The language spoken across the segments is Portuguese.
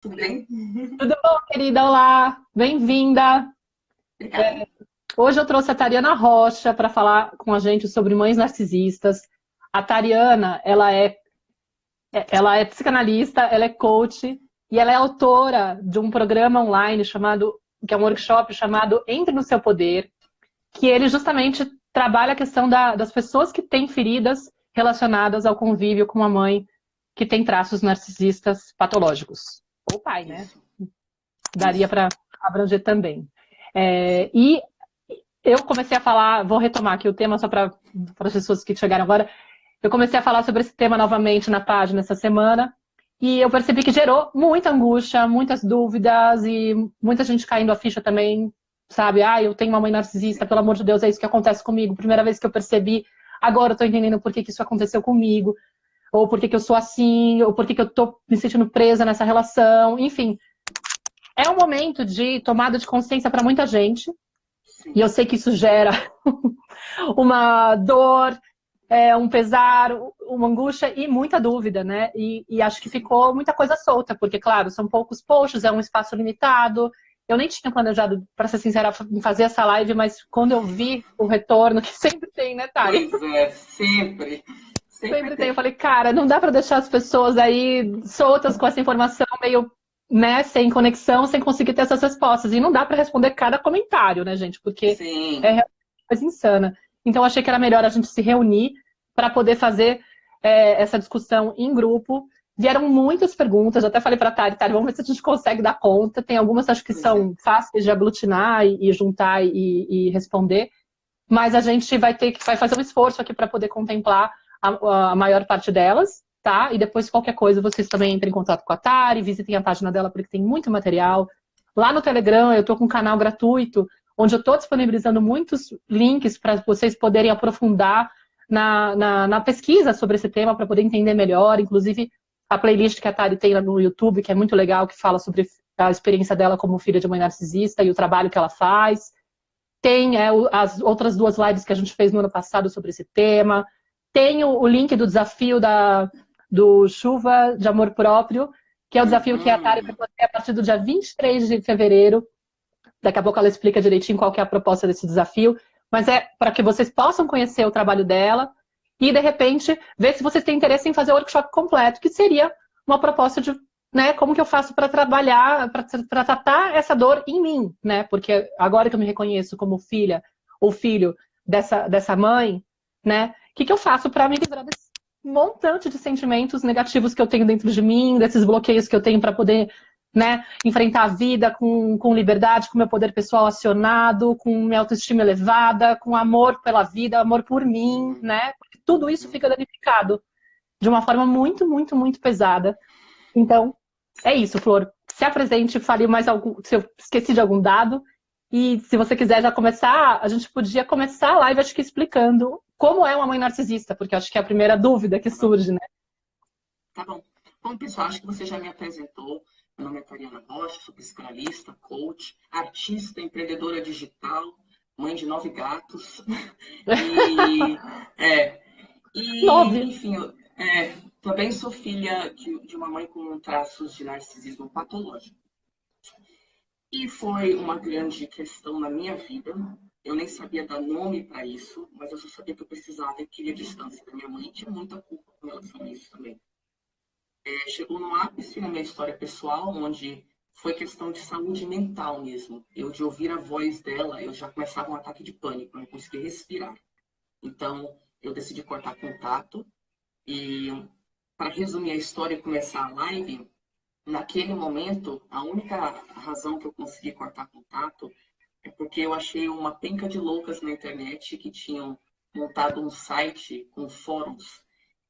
Tudo bem? Tudo bom, querida? Olá, bem-vinda. Obrigada. Hoje eu trouxe a Tariana Rocha para falar com a gente sobre mães narcisistas. A Tariana, ela é psicanalista, ela é coach e ela é autora de um programa online que é um workshop chamado Entre no Seu Poder, que ele justamente trabalha a questão das pessoas que têm feridas relacionadas ao convívio com uma mãe que tem traços narcisistas patológicos. Ou pai, né? Isso, Daria isso. para abranger também. E eu comecei a falar, vou retomar aqui o tema só para as pessoas que chegaram agora. Eu comecei a falar sobre esse tema novamente na página essa semana e eu percebi que gerou muita angústia, muitas dúvidas e muita gente caindo a ficha também, sabe? Ah, eu tenho uma mãe narcisista, Sim. pelo amor de Deus, é isso que acontece comigo. Primeira vez que eu percebi, agora eu tô entendendo por que isso aconteceu comigo, ou por que eu sou assim, ou por que eu tô me sentindo presa nessa relação, enfim. É um momento de tomada de consciência para muita gente, e Sim. eu sei que isso gera uma dor, um pesar, uma angústia e muita dúvida, né? E acho que Sim. ficou muita coisa solta, porque, claro, são poucos posts, é um espaço limitado. Eu nem tinha planejado, para ser sincera, fazer essa live, mas quando eu vi o retorno, que sempre tem, né, Tari? Pois é, sempre. Sempre Sempre tem. Eu tem. falei, cara, não dá para deixar as pessoas aí soltas com essa informação meio, né, sem conexão, sem conseguir ter essas respostas. E não dá para responder cada comentário, né, gente? Porque é Sim. realmente uma coisa insana. Então, achei que era melhor a gente se reunir para poder fazer essa discussão em grupo. Vieram muitas perguntas, até falei para a Tari, vamos ver se a gente consegue dar conta. Tem algumas acho que Pois é. são fáceis de aglutinar e juntar e responder, mas a gente vai fazer um esforço aqui para poder contemplar a maior parte delas, tá? E depois, qualquer coisa, vocês também entrem em contato com a Tari, visitem a página dela, porque tem muito material. Lá no Telegram, eu tô com um canal gratuito, onde eu tô disponibilizando muitos links para vocês poderem aprofundar na pesquisa sobre esse tema, para poder entender melhor. Inclusive, a playlist que a Tari tem lá no YouTube, que é muito legal, que fala sobre a experiência dela como filha de mãe narcisista e o trabalho que ela faz. Tem as outras duas lives que a gente fez no ano passado sobre esse tema. Tem o link do desafio do Chuva de Amor Próprio, que é o desafio que a Tari vai Uhum. fazer a partir do dia 23 de fevereiro. Daqui a pouco ela explica direitinho qual que é a proposta desse desafio. Mas é para que vocês possam conhecer o trabalho dela e, de repente, ver se vocês têm interesse em fazer o workshop completo, que seria uma proposta de, né, como que eu faço para trabalhar, para tratar essa dor em mim, né? Porque agora que eu me reconheço como filha ou filho dessa mãe, né? O que eu faço para me livrar desse montante de sentimentos negativos que eu tenho dentro de mim, desses bloqueios que eu tenho para poder, né, enfrentar a vida com liberdade, com meu poder pessoal acionado, com minha autoestima elevada, com amor pela vida, amor por mim, Uhum. né? Porque tudo isso Uhum. fica danificado de uma forma muito, muito, muito pesada. Então, é isso, Flor. Se apresente, fale mais algum, se eu esqueci de algum dado. E se você quiser já começar, a gente podia começar a live, acho que explicando como é uma mãe narcisista, porque acho que é a primeira dúvida que Tá bom. surge, né? Tá bom. Bom, pessoal, acho que você já me apresentou. Meu nome é Tariana Rocha, sou psicanalista, coach, artista, empreendedora digital, mãe de 9 gatos. E, é, Nove. enfim, também sou filha de uma mãe com traços de narcisismo patológico. E foi uma grande questão na minha vida. Eu nem sabia dar nome para isso, mas eu só sabia que eu precisava e queria distância da minha mãe e tinha muita culpa com relação a isso também. Chegou no ápice na minha história pessoal, onde foi questão de saúde mental mesmo. Eu, de ouvir a voz dela, eu já começava um ataque de pânico, eu não conseguia respirar. Então, eu decidi cortar contato. E, para resumir a história e começar a live, naquele momento, a única razão que eu consegui cortar contato é porque eu achei uma penca de loucas na internet que tinham montado um site com fóruns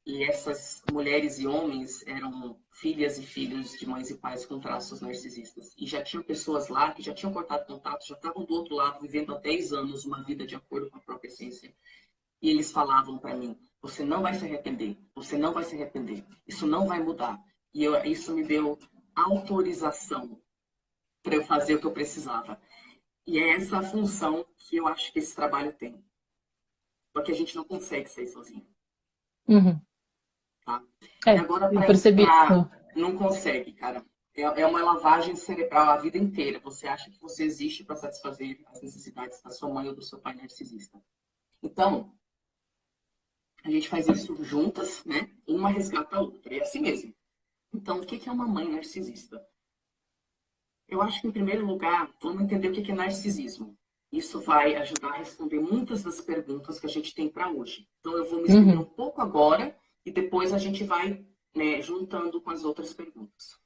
e essas mulheres e homens eram filhas e filhos de mães e pais com traços narcisistas. E já tinham pessoas lá que já tinham cortado contato, já estavam do outro lado, vivendo há 10 anos uma vida de acordo com a própria essência. E eles falavam para mim: você não vai se arrepender, você não vai se arrepender, isso não vai mudar. E isso me deu autorização para eu fazer o que eu precisava. E é essa a função que eu acho que esse trabalho tem. Porque a gente não consegue sair sozinho, Uhum. tá? E É, agora eu para percebi entrar, isso. não consegue, cara. é uma lavagem cerebral a vida inteira. Você acha que você existe para satisfazer as necessidades da sua mãe ou do seu pai narcisista. Então, a gente faz isso juntas, né? Uma resgata a outra. É assim mesmo. Então, o que é uma mãe narcisista? Eu acho que, em primeiro lugar, vamos entender o que é narcisismo. Isso vai ajudar a responder muitas das perguntas que a gente tem para hoje. Então, eu vou me explicar um pouco agora e depois a gente vai, né, juntando com as outras perguntas.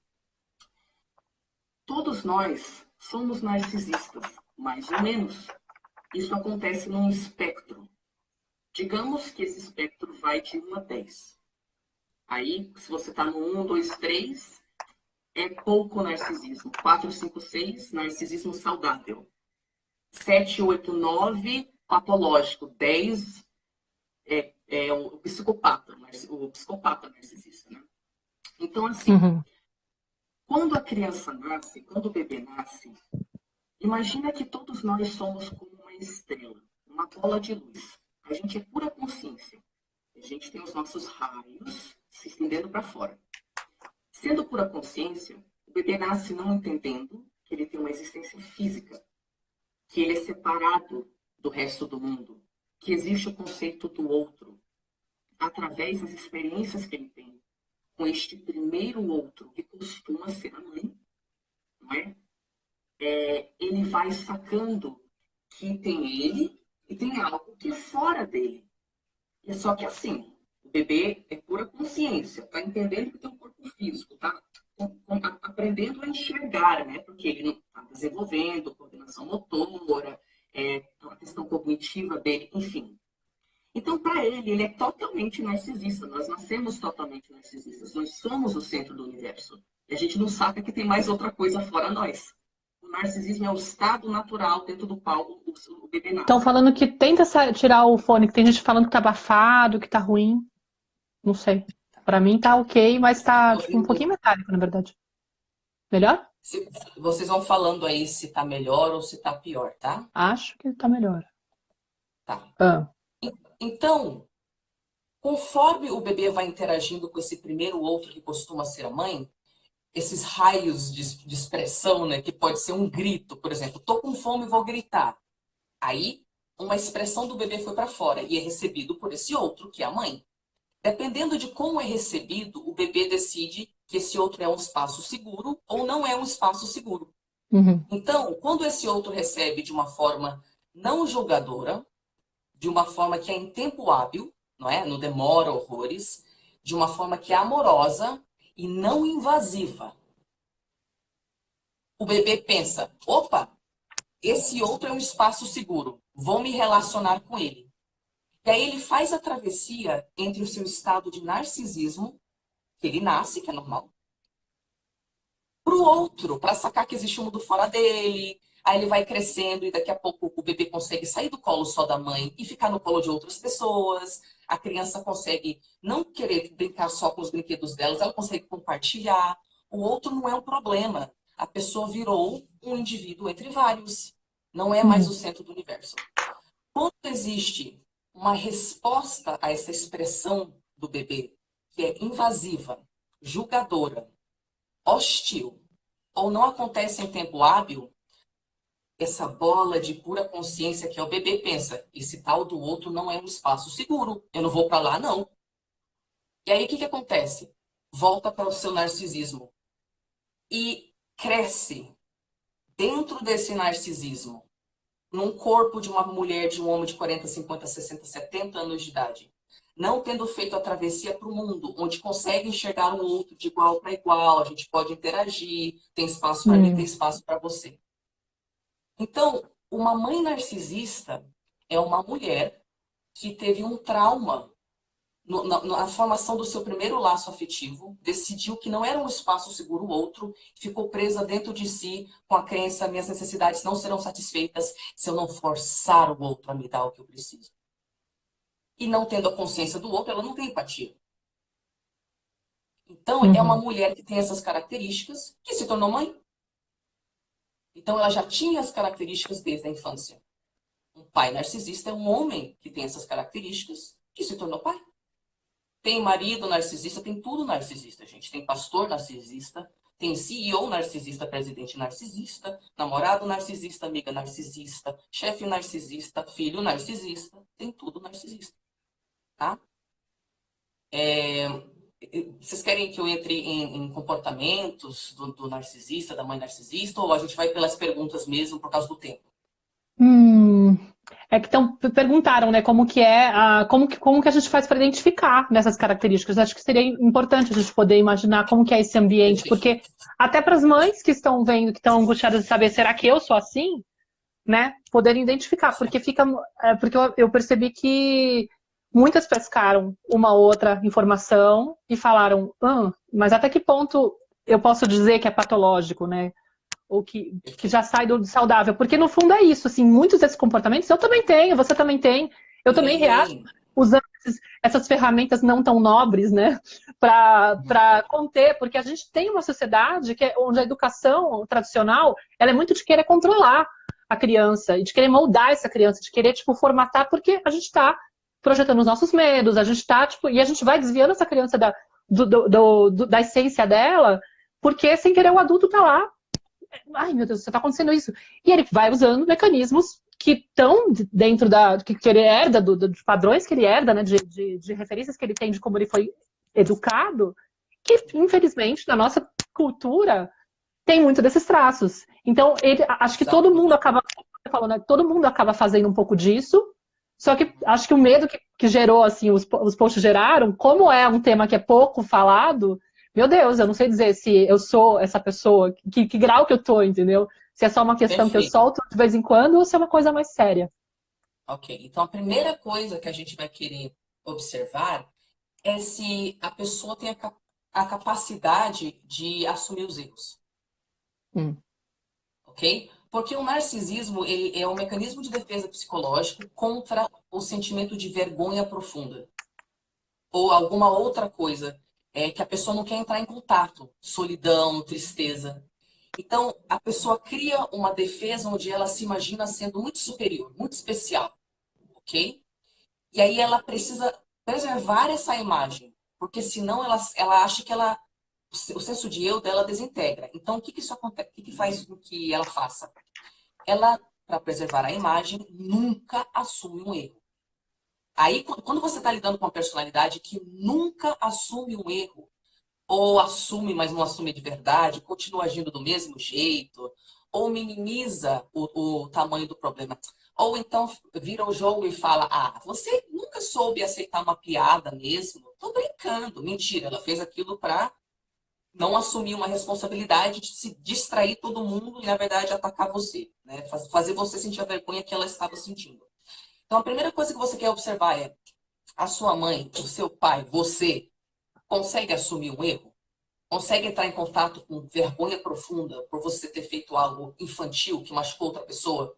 Todos nós somos narcisistas, mais ou menos. Isso acontece num espectro. Digamos que esse espectro vai de 1 a 10. Aí, se você está no 1, 2, 3, é pouco narcisismo. 4, 5, 6, narcisismo saudável. 7, 8, 9, patológico. 10 é o psicopata narcisista, né? Então, assim, quando a criança nasce, quando o bebê nasce, imagina que todos nós somos como uma estrela, uma bola de luz. A gente é pura consciência. A gente tem os nossos raios se estendendo para fora. Sendo pura consciência, o bebê nasce não entendendo que ele tem uma existência física, que ele é separado do resto do mundo, que existe o conceito do outro, através das experiências que ele tem com este primeiro outro, que costuma ser a mãe, não é? Ele vai sacando que tem ele e tem algo que é fora dele. E só que assim, o bebê é pura consciência, tá entendendo que tem um corpo físico, tá aprendendo a enxergar, né? Porque ele não está desenvolvendo coordenação motora, a questão cognitiva dele, enfim. Então, para ele é totalmente narcisista. Nós nascemos totalmente narcisistas. Nós somos o centro do universo. E a gente não sabe que tem mais outra coisa fora nós. O narcisismo é o estado natural dentro do qual o bebê nasce. Estão falando que tenta tirar o fone, que tem gente falando que tá abafado, que tá ruim. Não sei. Pra mim tá ok, mas tá tipo, um pouquinho metálico, na verdade. Melhor? Vocês vão falando aí se tá melhor ou se tá pior, tá? Acho que tá melhor. Tá. Então, conforme o bebê vai interagindo com esse primeiro outro que costuma ser a mãe, esses raios de expressão, né, que pode ser um grito, por exemplo, tô com fome e vou gritar. Aí, uma expressão do bebê foi para fora e é recebido por esse outro, que é a mãe. Dependendo de como é recebido, o bebê decide que esse outro é um espaço seguro ou não é um espaço seguro. Então, quando esse outro recebe de uma forma não julgadora, de uma forma que é em tempo hábil, não é? Não demora horrores, de uma forma que é amorosa e não invasiva. O bebê pensa, opa, esse outro é um espaço seguro, vou me relacionar com ele. E aí ele faz a travessia entre o seu estado de narcisismo, que ele nasce, que é normal, para o outro, para sacar que existe um mundo fora dele. Aí ele vai crescendo e daqui a pouco o bebê consegue sair do colo só da mãe e ficar no colo de outras pessoas. A criança consegue não querer brincar só com os brinquedos delas, ela consegue compartilhar. O outro não é um problema. A pessoa virou um indivíduo entre vários. Não é mais o centro do universo. Quando existe uma resposta a essa expressão do bebê, que é invasiva, julgadora, hostil, ou não acontece em tempo hábil, essa bola de pura consciência que é o bebê pensa, esse tal do outro não é um espaço seguro, eu não vou para lá não. E aí o que acontece? Volta para o seu narcisismo e cresce dentro desse narcisismo, num corpo de uma mulher, de um homem de 40, 50, 60, 70 anos de idade, não tendo feito a travessia para o mundo, onde consegue enxergar um outro de igual para igual, a gente pode interagir, tem espaço para mim, tem espaço para você. Então, uma mãe narcisista é uma mulher que teve um trauma na formação do seu primeiro laço afetivo, decidiu que não era um espaço seguro o outro, ficou presa dentro de si com a crença, minhas necessidades não serão satisfeitas se eu não forçar o outro a me dar o que eu preciso. E não tendo a consciência do outro, ela não tem empatia. Então, é uma mulher que tem essas características, que se tornou mãe. Então, ela já tinha as características desde a infância. Um pai narcisista é um homem que tem essas características, que se tornou pai. Tem marido narcisista, tem tudo narcisista, gente. Tem pastor narcisista, Tem CEO narcisista, presidente narcisista, namorado narcisista, amiga narcisista, chefe narcisista, filho narcisista, tem tudo narcisista, tá? Vocês querem que eu entre em comportamentos do narcisista, da mãe narcisista, ou a gente vai pelas perguntas mesmo por causa do tempo? É que perguntaram, né, como que é, como que a gente faz para identificar nessas características. Acho que seria importante a gente poder imaginar como que é esse ambiente, porque até para as mães que estão vendo, que estão angustiadas de saber, será que eu sou assim, né, poderem identificar, porque porque eu percebi que muitas pescaram uma outra informação e falaram, mas até que ponto eu posso dizer que é patológico, né? Ou que já sai do saudável. Porque, no fundo, é isso. Assim, muitos desses comportamentos eu também tenho, você também tem. Eu também reajo usando essas ferramentas não tão nobres, né? Para conter. Porque a gente tem uma sociedade onde a educação tradicional ela é muito de querer controlar a criança, e de querer moldar essa criança, de querer, tipo, formatar, porque a gente está projetando os nossos medos, a gente está, tipo, e a gente vai desviando essa criança da essência dela, porque, sem querer, o adulto está lá. Ai, meu Deus, está acontecendo isso. E ele vai usando mecanismos que estão dentro que ele herda, dos padrões que ele herda, né, de referências que ele tem de como ele foi educado, que, infelizmente, na nossa cultura, tem muito desses traços. Então, acho que todo mundo acaba, né, todo mundo acaba fazendo um pouco disso, só que acho que o medo que gerou, assim, os posts geraram, como é um tema que é pouco falado, meu Deus, eu não sei dizer se eu sou essa pessoa, que grau que eu tô, entendeu? Se é só uma questão que eu solto de vez em quando ou se é uma coisa mais séria. Ok, então a primeira coisa que a gente vai querer observar é se a pessoa tem a capacidade de assumir os erros. Ok? Porque o narcisismo ele é um mecanismo de defesa psicológico contra o sentimento de vergonha profunda. Ou alguma outra coisa que a pessoa não quer entrar em contato. Solidão, tristeza. Então, a pessoa cria uma defesa onde ela se imagina sendo muito superior, muito especial. Ok? E aí ela precisa preservar essa imagem. Porque senão ela acha que o senso de eu dela desintegra. Então, o que isso acontece? O que faz com que ela faça? Ela, para preservar a imagem, nunca assume um erro. Aí, quando você está lidando com uma personalidade que nunca assume um erro, ou assume, mas não assume de verdade, continua agindo do mesmo jeito, ou minimiza o tamanho do problema, ou então vira o jogo e fala, você nunca soube aceitar uma piada mesmo? Tô brincando. Mentira, ela fez aquilo para não assumir uma responsabilidade de se distrair todo mundo e, na verdade, atacar você, né? Fazer você sentir a vergonha que ela estava sentindo. Então, a primeira coisa que você quer observar é a sua mãe, o seu pai, você, consegue assumir um erro? Consegue entrar em contato com vergonha profunda por você ter feito algo infantil que machucou outra pessoa?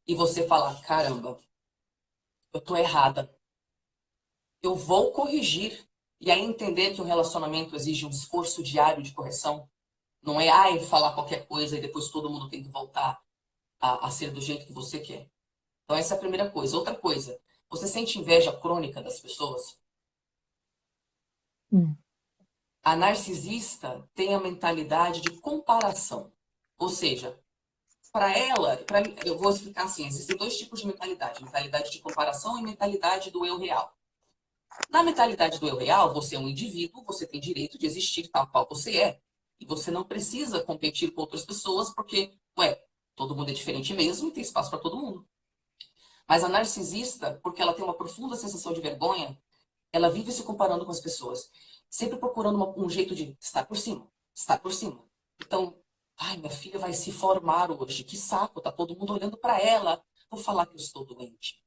E você falar, caramba, eu tô errada. Eu vou corrigir. E aí entender que um relacionamento exige um esforço diário de correção. Não é, falar qualquer coisa e depois todo mundo tem que voltar a ser do jeito que você quer. Então, essa é a primeira coisa. Outra coisa, você sente inveja crônica das pessoas? A narcisista tem a mentalidade de comparação. Ou seja, para ela, eu vou explicar assim, existem dois tipos de mentalidade. Mentalidade de comparação e mentalidade do eu real. Na mentalidade do eu real, você é um indivíduo, você tem direito de existir tal qual você é. E você não precisa competir com outras pessoas porque, todo mundo é diferente mesmo e tem espaço para todo mundo. Mas a narcisista, porque ela tem uma profunda sensação de vergonha, ela vive se comparando com as pessoas. Sempre procurando um jeito de estar por cima, estar por cima. Então, minha filha vai se formar hoje, que saco, tá todo mundo olhando para ela. Vou falar que eu estou doente.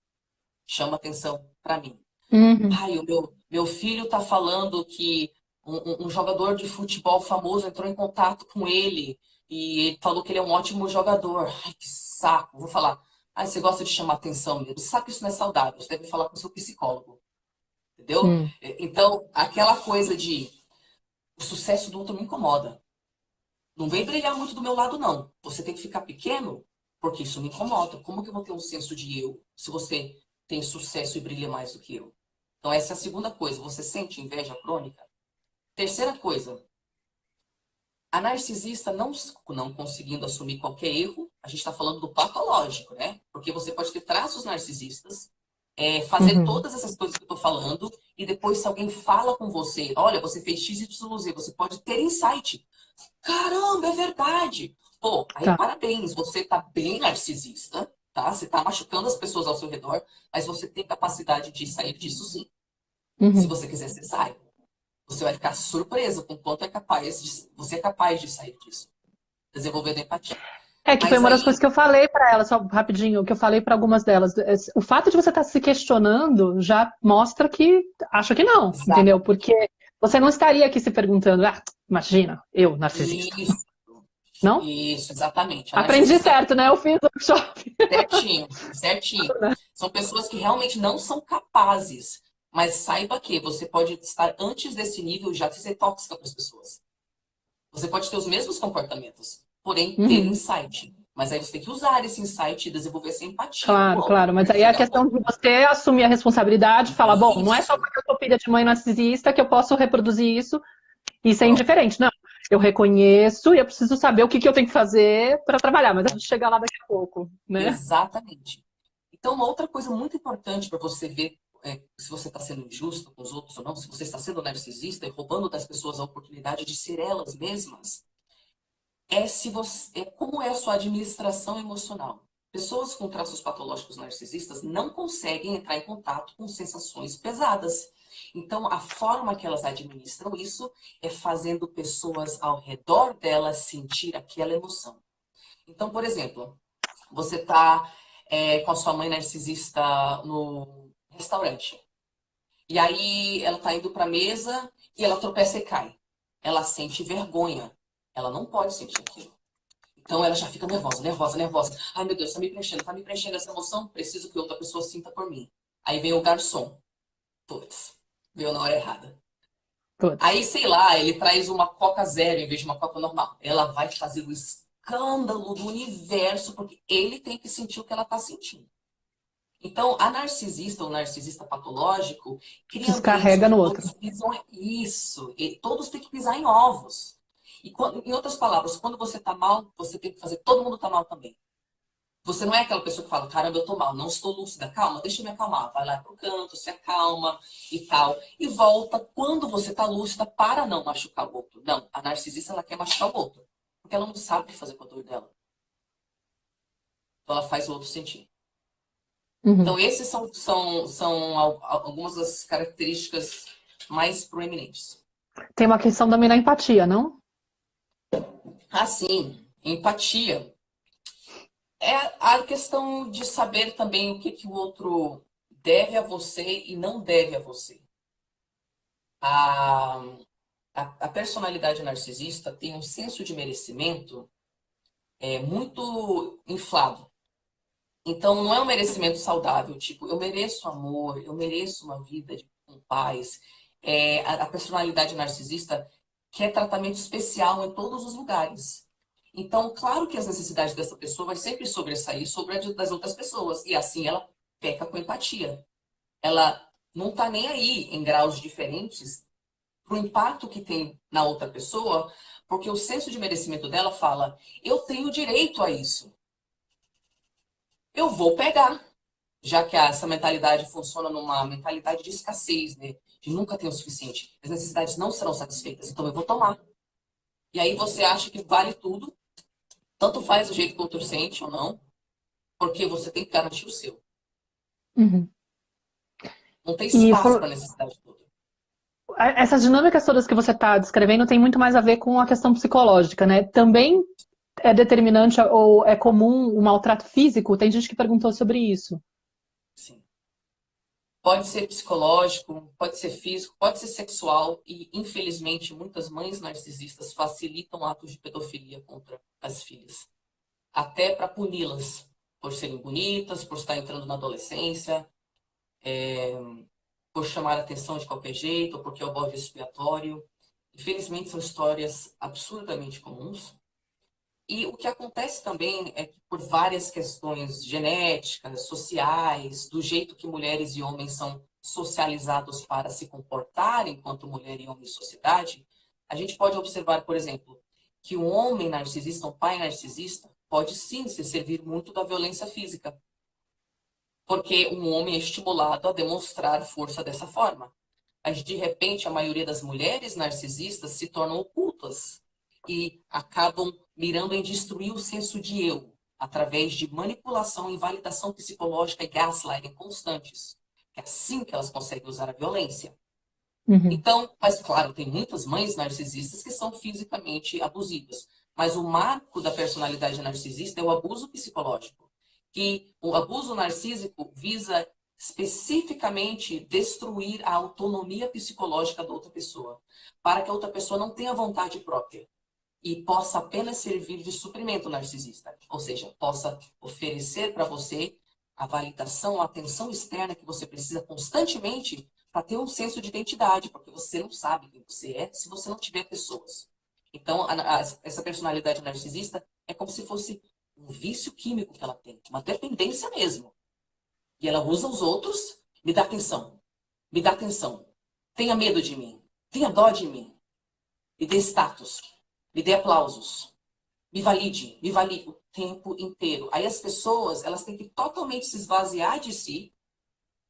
Chama atenção para mim. O meu filho tá falando que um jogador de futebol famoso entrou em contato com ele e ele falou que ele é um ótimo jogador. Ai, que saco. Vou falar, você gosta de chamar atenção mesmo. Você sabe que isso não é saudável. Você deve falar com o seu psicólogo. Entendeu? Então, aquela coisa de o sucesso do outro me incomoda. Não vem brilhar muito do meu lado, não. Você tem que ficar pequeno, porque isso me incomoda. Como que eu vou ter um senso de eu se você tem sucesso e brilha mais do que eu? Então, essa é a segunda coisa. Você sente inveja crônica? Terceira coisa. A narcisista não conseguindo assumir qualquer erro, a gente está falando do patológico, né? Porque você pode ter traços narcisistas, fazer Uhum. todas essas coisas que eu tô falando, e depois se alguém fala com você, olha, você fez X, Y, Z, você pode ter insight. Caramba, é verdade! Pô, aí Tá. parabéns, você tá bem narcisista, tá? Você tá machucando as pessoas ao seu redor, mas você tem capacidade de sair disso sim. Se Uhum. você quiser, você sai. Você vai ficar surpreso com quanto você é capaz de sair disso, desenvolvendo empatia. É que foi Mas uma das coisas aí, que eu falei pra ela, só rapidinho, que eu falei pra algumas delas. O fato de você estar se questionando já mostra que acho que não, entendeu? exatamente. Porque você não estaria aqui se perguntando, imagina, eu, narcisista. Isso, Não? isso, exatamente. A Aprendi narcisista certo, né? Eu fiz o workshop. certinho, certinho. São pessoas que realmente não são capazes. Mas saiba que você pode estar antes desse nível já de ser tóxica para as pessoas. Você pode ter os mesmos comportamentos, porém ter Uhum. insight. Mas aí você tem que usar esse insight e desenvolver essa empatia com o Claro, outro claro. Mas para aí é a chegar ao questão ponto. de você assumir a responsabilidade e falar, bom, não é só Isso, porque eu sou filha de mãe narcisista que eu posso reproduzir isso e ser pronto. indiferente. Não. Eu reconheço e eu preciso saber o que eu tenho que fazer para trabalhar, mas a gente chega lá daqui a pouco, né? Exatamente. Então, uma outra coisa muito importante para você ver se você está sendo injusto com os outros ou não, se você está sendo narcisista e roubando das pessoas a oportunidade de ser elas mesmas, como é a sua administração emocional. Pessoas com traços patológicos narcisistas não conseguem entrar em contato com sensações pesadas. Então, a forma que elas administram isso é fazendo pessoas ao redor delas sentir aquela emoção. Então, por exemplo, você está com a sua mãe narcisista no restaurante. E aí ela está indo para a mesa e ela tropeça e cai. Ela sente vergonha. Ela não pode sentir aquilo. Então ela já fica nervosa, nervosa, nervosa. Ai meu Deus, tá me preenchendo essa emoção, preciso que outra pessoa sinta por mim. Aí vem o garçom. Putz, veio na hora errada. Putz. Aí, sei lá, ele traz uma Coca zero em vez de uma Coca normal. Ela vai fazer o escândalo do universo, porque ele tem que sentir o que ela tá sentindo. Então, a narcisista ou narcisista patológico cria ambientes Descarrega onde no outro. todos pisam isso, e todos têm que pisar em ovos. Em outras palavras, quando você tá mal, você tem que fazer todo mundo tá mal também. Você não é aquela pessoa que fala, caramba, eu tô mal, não estou lúcida, calma, deixa eu me acalmar. Vai lá pro canto, se acalma e tal. E volta quando você tá lúcida para não machucar o outro. Não, a narcisista, ela quer machucar o outro. Porque ela não sabe o que fazer com a dor dela. Então ela faz o outro sentir. Uhum. Então, esses são algumas das características mais proeminentes. Tem uma questão também da empatia, não? Assim, empatia. É a questão de saber também o que o outro deve a você e não deve a você. A, a personalidade narcisista tem um senso de merecimento muito inflado. Então, não é um merecimento saudável, tipo, eu mereço amor, eu mereço uma vida com paz. A personalidade narcisista quer tratamento especial em todos os lugares. Então, claro que as necessidades dessa pessoa vai sempre sobressair sobre a das outras pessoas. E assim ela peca com empatia. Ela não está nem aí em graus diferentes para o impacto que tem na outra pessoa, porque o senso de merecimento dela fala: eu tenho direito a isso. Eu vou pegar. Já que essa mentalidade funciona numa mentalidade de escassez, né? De nunca ter o suficiente. As necessidades não serão satisfeitas, então eu vou tomar. E aí você acha que vale tudo, tanto faz o jeito que o outro sente ou não, porque você tem que garantir o seu. Uhum. Não tem E espaço para necessidade toda. essas dinâmicas todas que você está descrevendo tem muito mais a ver com a questão psicológica, né? Também é determinante ou é comum o maltrato físico? Tem gente que perguntou sobre isso. Sim. Pode ser psicológico, pode ser físico, pode ser sexual e, infelizmente, muitas mães narcisistas facilitam atos de pedofilia contra as filhas. Até para puni-las por serem bonitas, por estar entrando na adolescência, por chamar a atenção de qualquer jeito, ou porque é o bode expiatório. Infelizmente, são histórias absurdamente comuns. E o que acontece também é que, por várias questões genéticas, sociais, do jeito que mulheres e homens são socializados para se comportar enquanto mulher e homem em sociedade, a gente pode observar, por exemplo, que um homem narcisista, um pai narcisista, pode sim se servir muito da violência física. Porque um homem é estimulado a demonstrar força dessa forma. Mas, de repente, a maioria das mulheres narcisistas se tornam ocultas e acabam mirando em destruir o senso de eu, através de manipulação e validação psicológica e gaslighting constantes. É assim que elas conseguem usar a violência. Uhum. Então, mas claro, tem muitas mães narcisistas que são fisicamente abusivas. Mas o marco da personalidade narcisista é o abuso psicológico. Que o abuso narcísico visa especificamente destruir a autonomia psicológica da outra pessoa, para que a outra pessoa não tenha vontade própria e possa apenas servir de suprimento narcisista, ou seja, possa oferecer para você a validação, a atenção externa que você precisa constantemente para ter um senso de identidade, porque você não sabe quem você é se você não tiver pessoas. Então, essa personalidade narcisista é como se fosse um vício químico que ela tem, uma dependência mesmo. E ela usa os outros, me dá atenção, tenha medo de mim, tenha dó de mim, me dê status, me dê aplausos, me valide o tempo inteiro. Aí as pessoas, elas têm que totalmente se esvaziar de si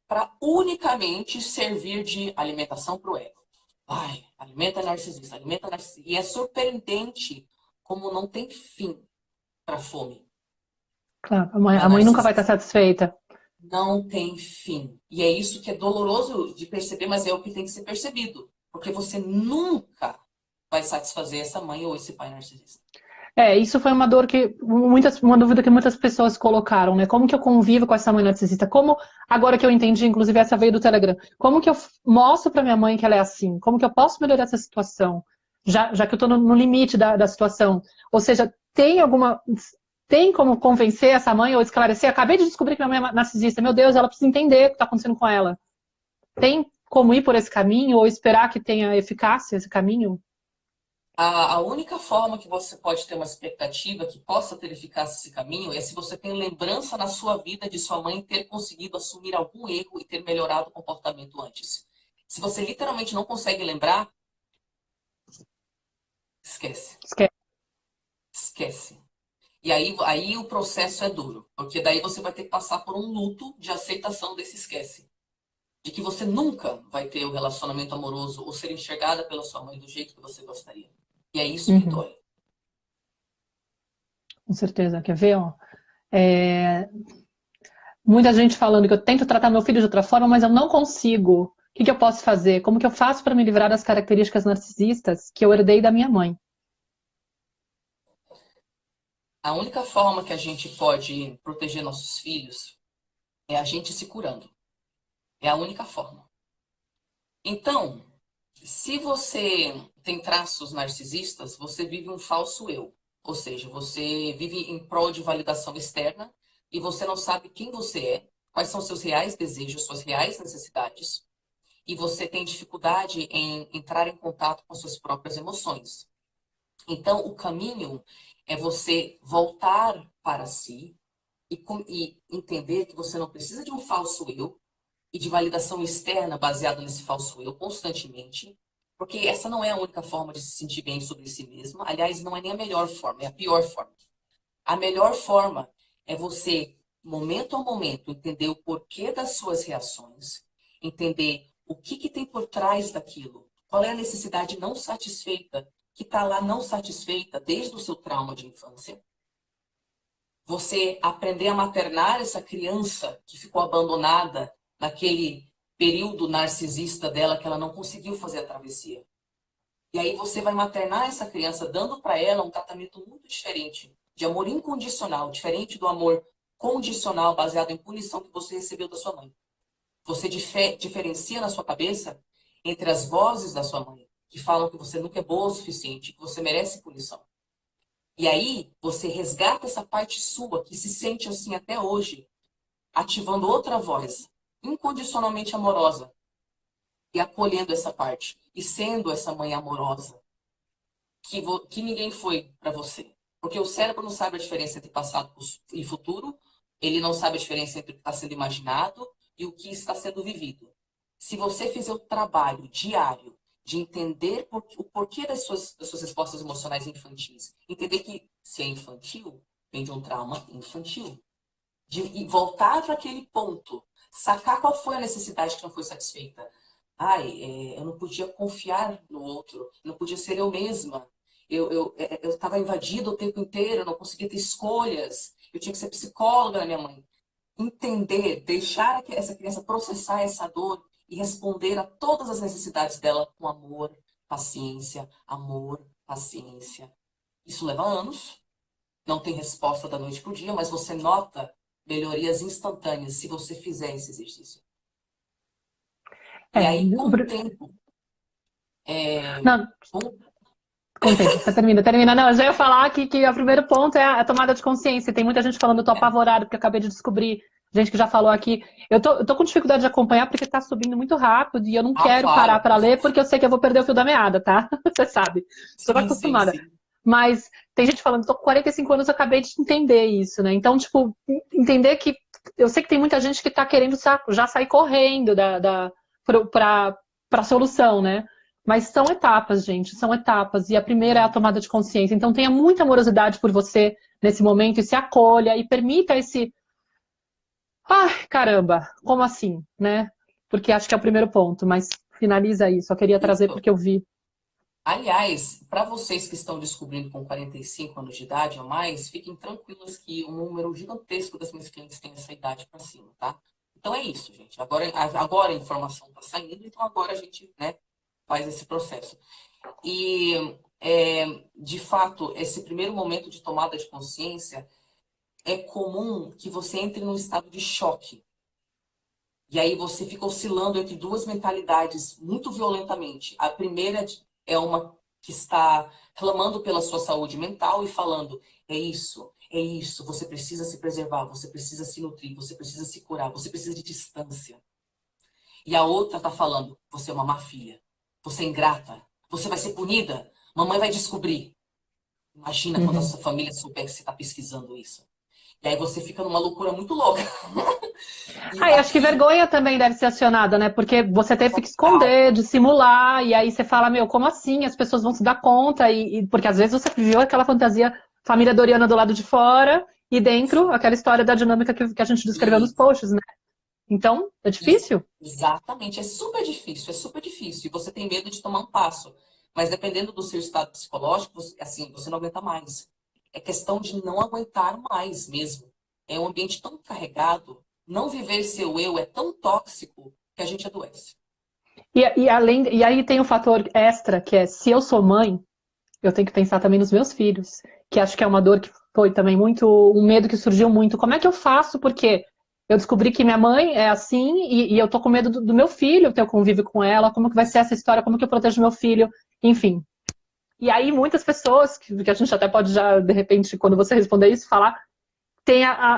para unicamente servir de alimentação para o ego. Ai, alimenta narcisista, alimenta narcisista. E é surpreendente como não tem fim para a fome. Claro, a mãe nunca vai estar satisfeita. Não tem fim. E é isso que é doloroso de perceber, mas é o que tem que ser percebido. Porque você nunca vai satisfazer essa mãe ou esse pai narcisista. Isso foi uma uma dúvida que muitas pessoas colocaram, né? Como que eu convivo com essa mãe narcisista? Como, agora que eu entendi, inclusive essa veio do Telegram, como que eu mostro pra minha mãe que ela é assim? Como que eu posso melhorar essa situação? Já que eu tô no limite da situação. Ou seja, tem como convencer essa mãe ou esclarecer? Acabei de descobrir que minha mãe é narcisista. Meu Deus, ela precisa entender o que está acontecendo com ela. Tem como ir por esse caminho ou esperar que tenha eficácia esse caminho? A única forma que você pode ter uma expectativa que possa ter eficácia esse caminho é se você tem lembrança na sua vida de sua mãe ter conseguido assumir algum erro e ter melhorado o comportamento antes. Se você literalmente não consegue lembrar, esquece. Esquece. E aí o processo é duro, porque daí você vai ter que passar por um luto de aceitação desse esquece. De que você nunca vai ter um relacionamento amoroso ou ser enxergada pela sua mãe do jeito que você gostaria. E é isso que dói. Com certeza. Quer ver? Ó? Muita gente falando que eu tento tratar meu filho de outra forma, mas eu não consigo. O que eu posso fazer? Como que eu faço para me livrar das características narcisistas que eu herdei da minha mãe? A única forma que a gente pode proteger nossos filhos é a gente se curando. É a única forma. Então, se você tem traços narcisistas, você vive um falso eu. Ou seja, você vive em prol de validação externa e você não sabe quem você é, quais são seus reais desejos, suas reais necessidades. E você tem dificuldade em entrar em contato com suas próprias emoções. Então, o caminho é você voltar para si e entender que você não precisa de um falso eu e de validação externa baseada nesse falso eu constantemente, porque essa não é a única forma de se sentir bem sobre si mesmo. Aliás, não é nem a melhor forma, é a pior forma. A melhor forma é você, momento a momento, entender o porquê das suas reações, entender o que tem por trás daquilo, qual é a necessidade não satisfeita que está lá não satisfeita desde o seu trauma de infância. Você aprender a maternar essa criança que ficou abandonada naquele período narcisista dela que ela não conseguiu fazer a travessia. E aí você vai maternar essa criança dando para ela um tratamento muito diferente, de amor incondicional, diferente do amor condicional baseado em punição que você recebeu da sua mãe. Você diferencia na sua cabeça entre as vozes da sua mãe, que falam que você nunca é boa o suficiente, que você merece punição. E aí você resgata essa parte sua que se sente assim até hoje, ativando outra voz, incondicionalmente amorosa, e acolhendo essa parte, e sendo essa mãe amorosa, que ninguém foi para você. Porque o cérebro não sabe a diferença entre passado e futuro, ele não sabe a diferença entre o que está sendo imaginado e o que está sendo vivido. Se você fizer o trabalho diário de entender o porquê das suas respostas emocionais infantis. Entender que se é infantil, vem de um trauma infantil. E voltar para aquele ponto, sacar qual foi a necessidade que não foi satisfeita. Eu não podia confiar no outro, eu não podia ser eu mesma. Eu estava invadida o tempo inteiro, eu não conseguia ter escolhas, eu tinha que ser psicóloga da minha mãe. Entender, deixar essa criança processar essa dor e responder a todas as necessidades dela com amor, paciência, amor, paciência. Isso leva anos, não tem resposta da noite para o dia, mas você nota melhorias instantâneas se você fizer esse exercício. E aí, com o tempo... Não, com o tempo, você termina. Não, eu já ia falar que o primeiro ponto é a tomada de consciência. Tem muita gente falando, eu tô apavorado porque eu acabei de descobrir, gente que já falou aqui. Eu tô com dificuldade de acompanhar porque tá subindo muito rápido e eu não quero parar para ler porque eu sei que eu vou perder o fio da meada, tá? Você sabe. Estou acostumada. Sim. Mas tem gente falando, tô com 45 anos, eu acabei de entender isso, né? Então, tipo, entender que... Eu sei que tem muita gente que tá querendo já sair correndo pra solução, né? Mas são etapas, gente, são etapas. E a primeira é a tomada de consciência. Então tenha muita amorosidade por você nesse momento e se acolha e permita esse... Ai, caramba, como assim, né? Porque acho que é o primeiro ponto, mas finaliza aí. Só queria trazer porque eu vi. Aliás, para vocês que estão descobrindo com 45 anos de idade ou mais, fiquem tranquilos que um número gigantesco das minhas clientes tem essa idade para cima, tá? Então é isso, gente. Agora a informação está saindo, então agora a gente, né, faz esse processo. E, de fato, esse primeiro momento de tomada de consciência é comum que você entre num estado de choque. E aí você fica oscilando entre duas mentalidades muito violentamente. A primeira é uma que está clamando pela sua saúde mental e falando, é isso, você precisa se preservar, você precisa se nutrir, você precisa se curar, você precisa de distância. E a outra está falando, você é uma má filha, você é ingrata, você vai ser punida, mamãe vai descobrir. Imagina quando a sua família souber que você está pesquisando isso. E aí você fica numa loucura muito louca. E acho que vergonha também deve ser acionada, né? Porque você teve que esconder, dissimular, e aí você fala, meu, como assim? As pessoas vão se dar conta, porque às vezes você viu aquela fantasia família Doriana do lado de fora, e dentro, aquela história da dinâmica que a gente descreveu nos posts, né? Então, é difícil? Exatamente, é super difícil, E você tem medo de tomar um passo. Mas dependendo do seu estado psicológico, você não aguenta mais. É questão de não aguentar mais mesmo. É um ambiente tão carregado, não viver seu eu é tão tóxico que a gente adoece. E aí tem um fator extra, que é, se eu sou mãe, eu tenho que pensar também nos meus filhos, que acho que é uma dor que foi também muito, um medo que surgiu muito. Como é que eu faço? Porque eu descobri que minha mãe é assim e eu tô com medo do meu filho ter o convívio com ela, como que vai ser essa história, como que eu protejo meu filho, enfim. E aí muitas pessoas, que a gente até pode já, de repente, quando você responder isso, falar,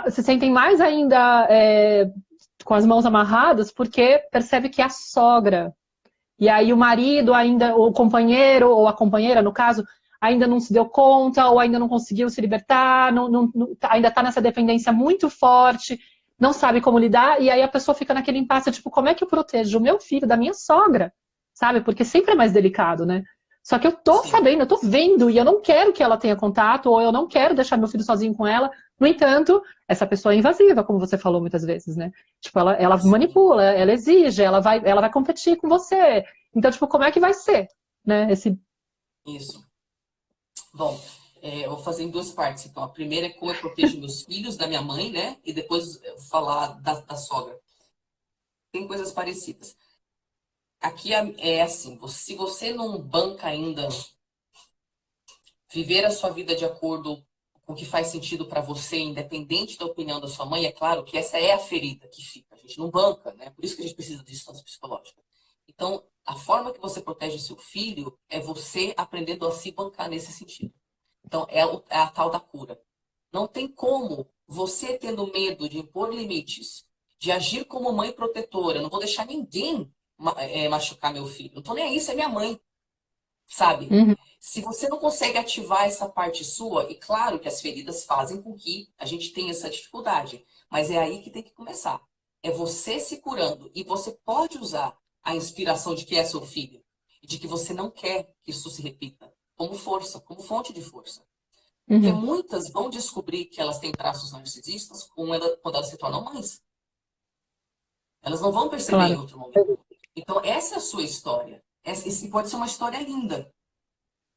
se sentem mais ainda com as mãos amarradas porque percebe que é a sogra. E aí o marido ainda, ou o companheiro, ou a companheira, no caso, ainda não se deu conta, ou ainda não conseguiu se libertar, ainda está nessa dependência muito forte, não sabe como lidar, e aí a pessoa fica naquele impasse, tipo, como é que eu protejo o meu filho da minha sogra? Sabe? Porque sempre é mais delicado, né? Só que eu tô sabendo, eu tô vendo, e eu não quero que ela tenha contato, ou eu não quero deixar meu filho sozinho com ela. No entanto, essa pessoa é invasiva, como você falou muitas vezes, né? Tipo, ela manipula, ela exige, ela vai competir com você. Então, tipo, como é que vai ser, né? Isso. Bom, eu vou fazer em duas partes. Então, a primeira é como eu protejo meus filhos da minha mãe, né? E depois eu vou falar da sogra. Tem coisas parecidas. Aqui é assim, se você não banca ainda viver a sua vida de acordo com o que faz sentido para você, independente da opinião da sua mãe, é claro que essa é a ferida que fica. A gente não banca, né? Por isso que a gente precisa de distância psicológica. Então, a forma que você protege seu filho é você aprendendo a se bancar nesse sentido. Então, é a tal da cura. Não tem como você tendo medo de impor limites, de agir como mãe protetora. Eu não vou deixar ninguém machucar meu filho. Não tô nem aí, isso é minha mãe. Sabe? Se você não consegue ativar essa parte sua, e claro que as feridas fazem com que a gente tenha essa dificuldade, mas é aí que tem que começar. É você se curando. E você pode usar a inspiração de que é seu filho. e de que você não quer que isso se repita como força, como fonte de força. Porque muitas vão descobrir que elas têm traços narcisistas quando elas se tornam mães. Elas não vão perceber em Claro. outro momento. Então, essa é a sua história. Esse pode ser uma história linda,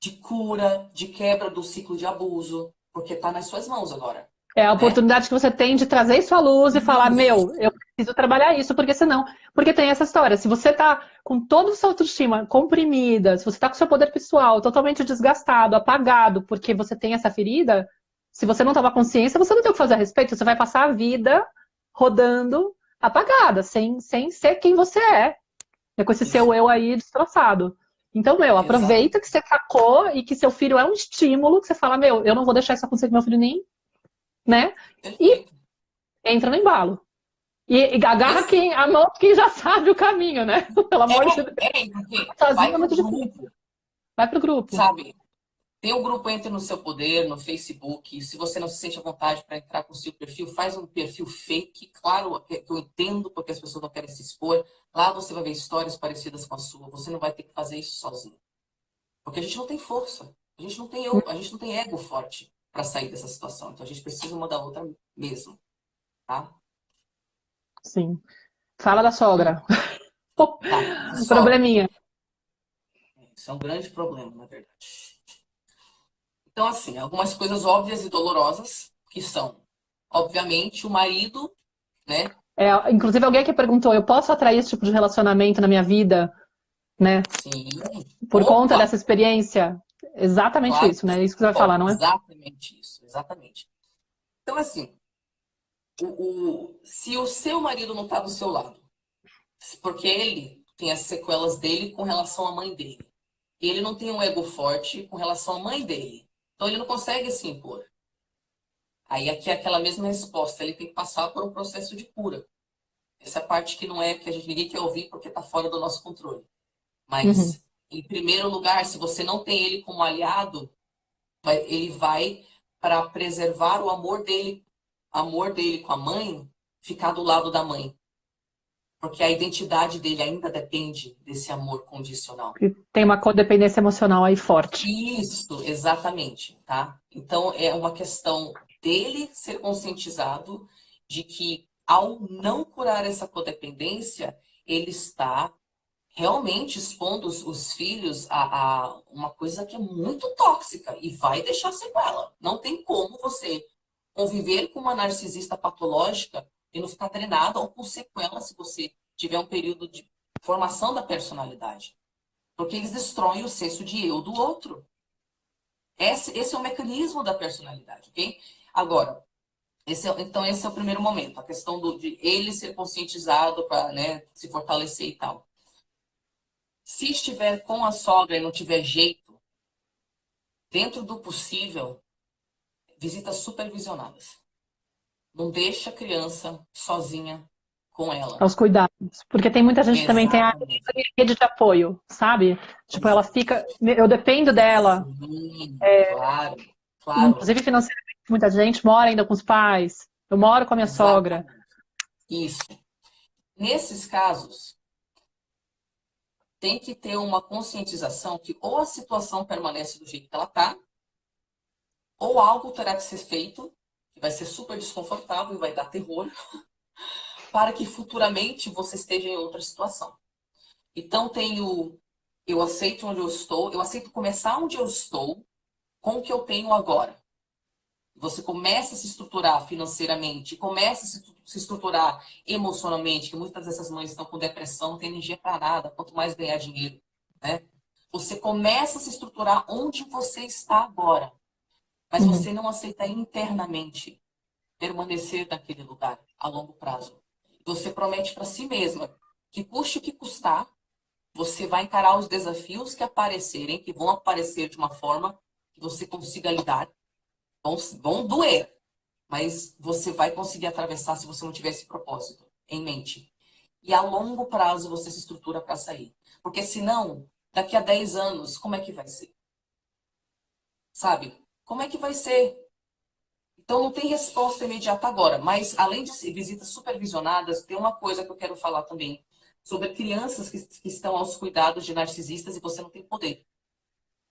de cura, de quebra do ciclo de abuso, porque está nas suas mãos agora. É a Né? oportunidade que você tem de trazer isso à luz e falar, meu, eu preciso trabalhar isso, porque senão... Porque tem essa história, se você tá com toda a sua autoestima comprimida, se você tá com o seu poder pessoal totalmente desgastado, apagado, porque você tem essa ferida, se você não toma consciência, você não tem o que fazer a respeito, você vai passar a vida rodando apagada, sem ser quem você é. Com esse seu eu aí destroçado. Então, meu, aproveita que você sacou e que seu filho é um estímulo, que você fala, meu, eu não vou deixar isso acontecer com meu filho nem... Né? Perfeito. E entra no embalo. E agarra a mão quem já sabe o caminho, né? Pelo amor de Deus. Sozinho é muito difícil. Vai pro grupo. Sabe? Tem o grupo Entre no Seu Poder, no Facebook. Se você não se sente à vontade para entrar com o seu perfil, faz um perfil fake. Claro que eu entendo porque as pessoas não querem se expor. Lá você vai ver histórias parecidas com a sua. Você não vai ter que fazer isso sozinho. Porque a gente não tem força. A gente não tem ego forte para sair dessa situação. Então a gente precisa uma da outra mesmo. Tá? Sim. Fala da sogra. Tá. Probleminha. Isso é um grande problema, na verdade. Então, assim, algumas coisas óbvias e dolorosas, que são, obviamente, o marido, né? Inclusive, alguém que perguntou, eu posso atrair esse tipo de relacionamento na minha vida, né? Sim. Por conta dessa experiência? Exatamente Claro. Isso, né? É isso que você vai falar, não é? Exatamente isso, exatamente. Então, assim, se o seu marido não está do seu lado, porque ele tem as sequelas dele com relação à mãe dele, e ele não tem um ego forte com relação à mãe dele, então ele não consegue se impor. Aí aqui é aquela mesma resposta, ele tem que passar por um processo de cura. Essa é a parte que não é que ninguém quer ouvir porque está fora do nosso controle. Mas, em primeiro lugar, se você não tem ele como aliado, ele vai para preservar o amor dele com a mãe, ficar do lado da mãe. Porque a identidade dele ainda depende desse amor condicional. Tem uma codependência emocional aí forte. Isso, exatamente, tá? Então, é uma questão dele ser conscientizado de que, ao não curar essa codependência, ele está realmente expondo os filhos a uma coisa que é muito tóxica e vai deixar sequela. Não tem como você conviver com uma narcisista patológica e não ficar drenado ou com sequela se você tiver um período de formação da personalidade. Porque eles destroem o senso de eu do outro. Esse é o mecanismo da personalidade, ok? Agora, então esse é o primeiro momento, a questão de ele ser conscientizado para, né, se fortalecer e tal. Se estiver com a sogra e não tiver jeito, dentro do possível, visitas supervisionadas. Não deixa a criança sozinha com ela. Aos cuidados. Porque tem muita gente que também tem a rede de apoio, sabe? Tipo, ela fica... Eu dependo dela. Sim, claro. Inclusive, financeiramente, muita gente mora ainda com os pais. Eu moro com a minha sogra. Isso. Nesses casos, tem que ter uma conscientização que ou a situação permanece do jeito que ela está, ou algo terá que ser feito, que vai ser super desconfortável e vai dar terror, para que futuramente você esteja em outra situação. Então tem eu aceito onde eu estou, eu aceito começar onde eu estou com o que eu tenho agora. Você começa a se estruturar financeiramente, começa a se estruturar emocionalmente, que muitas dessas mães estão com depressão, não tem energia para nada, quanto mais ganhar dinheiro, né? Você começa a se estruturar onde você está agora, mas você não aceita internamente permanecer naquele lugar a longo prazo. Você promete para si mesma que custe o que custar, você vai encarar os desafios que aparecerem, que vão aparecer de uma forma que você consiga lidar. Vão doer, mas você vai conseguir atravessar se você não tiver esse propósito em mente. E a longo prazo você se estrutura para sair. Porque senão, daqui a 10 anos, como é que vai ser? Sabe? Como é que vai ser? Então não tem resposta imediata agora. Mas além de visitas supervisionadas, tem uma coisa que eu quero falar também. sobre crianças que estão aos cuidados de narcisistas e você não tem poder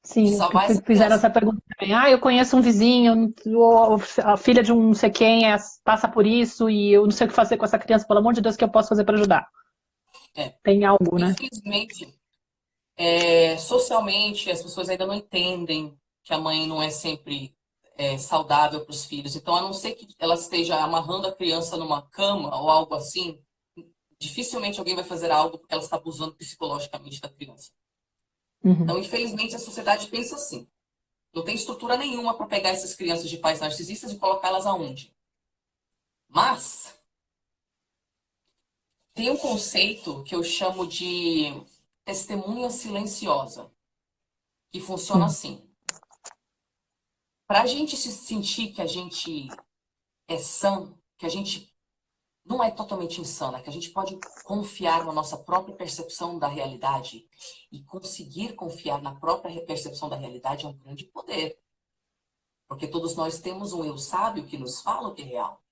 de Sim, salvar essa fizeram criança. essa pergunta também. Ah, eu conheço um vizinho, ou a filha de um não sei quem passa por isso e eu não sei o que fazer com essa criança. Pelo amor de Deus, o que eu posso fazer para ajudar? É. Tem algo, né? Infelizmente, socialmente, as pessoas ainda não entendem que a mãe não é sempre saudável para os filhos. Então, a não ser que ela esteja amarrando a criança numa cama ou algo assim, dificilmente alguém vai fazer algo porque ela está abusando psicologicamente da criança. Uhum. Então, infelizmente, a sociedade pensa assim. Não tem estrutura nenhuma para pegar essas crianças de pais narcisistas e colocá-las aonde? Mas tem um conceito que eu chamo de testemunha silenciosa, que funciona Sim. assim. Para a gente se sentir que a gente é sã, que a gente não é totalmente insana, que a gente pode confiar na nossa própria percepção da realidade e conseguir confiar na própria percepção da realidade é um grande poder. Porque todos nós temos um eu sábio que nos fala o que é real.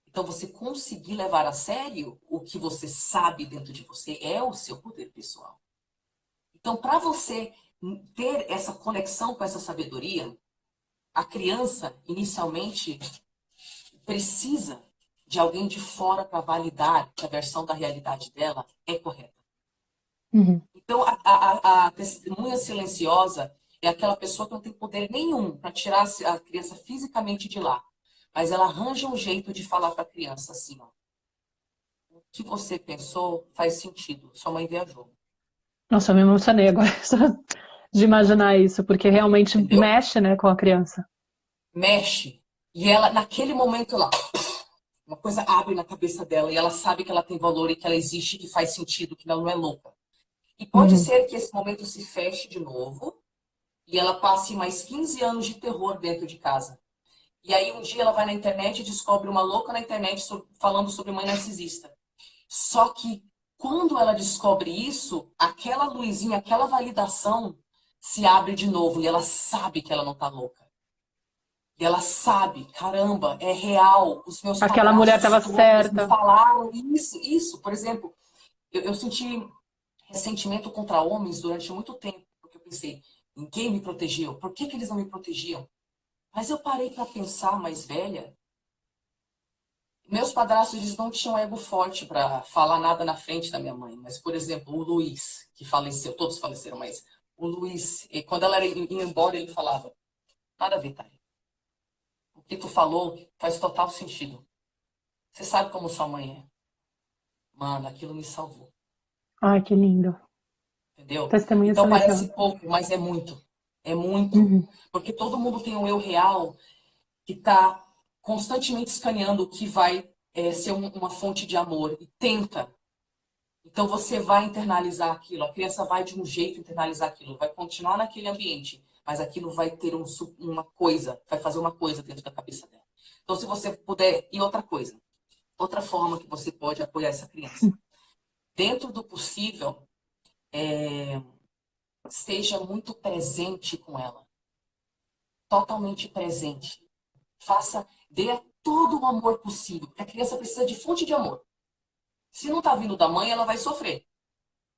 Então, você conseguir levar a sério o que você sabe dentro de você é o seu poder pessoal. Então, para você ter essa conexão com essa sabedoria, a criança, inicialmente, precisa de alguém de fora para validar que a versão da realidade dela é correta. Uhum. Então, a testemunha silenciosa é aquela pessoa que não tem poder nenhum para tirar a criança fisicamente de lá. Mas ela arranja um jeito de falar para a criança assim, ó. O que você pensou faz sentido. Sua mãe viajou. Nossa, eu me emocionei agora só de imaginar isso, porque realmente Entendeu? mexe, né, com a criança. Mexe. E ela, naquele momento, uma coisa abre na cabeça dela e ela sabe que ela tem valor e que ela existe, que faz sentido, que ela não é louca. E pode Uhum. ser que esse momento se feche de novo e ela passe mais 15 anos de terror dentro de casa. E aí um dia ela vai na internet e descobre uma louca na internet falando sobre mãe narcisista. Só que quando ela descobre isso, aquela luzinha, aquela validação se abre de novo e ela sabe que ela não tá louca. E ela sabe, caramba, é real. Os meus Aquela mulher padrastos estava todos me certa. falaram isso. Por exemplo, eu senti ressentimento contra homens durante muito tempo, porque eu pensei, ninguém me protegeu. Por que eles não me protegiam? Mas eu parei para pensar, mais velha, meus padrastos eles não tinham ego forte para falar nada na frente da minha mãe. Mas, por exemplo, o Luiz, que faleceu, todos faleceram, mas o Luiz, quando ela ia embora, ele falava, nada a ver, Thay. O que tu falou faz total sentido. Você sabe como sua mãe é. Mano, aquilo me salvou. Ai, que lindo. Entendeu? Testemunha Então silenciosa. parece pouco, mas é muito. É muito. Uhum. Porque todo mundo tem um eu real que está constantemente escaneando o que vai ser uma fonte de amor. E tenta. Então você vai internalizar aquilo. A criança vai de um jeito internalizar aquilo. Vai continuar naquele ambiente. Mas aquilo vai ter uma coisa. Vai fazer uma coisa dentro da cabeça dela. Então se você puder... E outra coisa. Outra forma que você pode apoiar essa criança. Dentro do possível, esteja muito presente com ela. Totalmente presente. Dê todo o amor possível. Porque a criança precisa de fonte de amor. Se não está vindo da mãe, ela vai sofrer.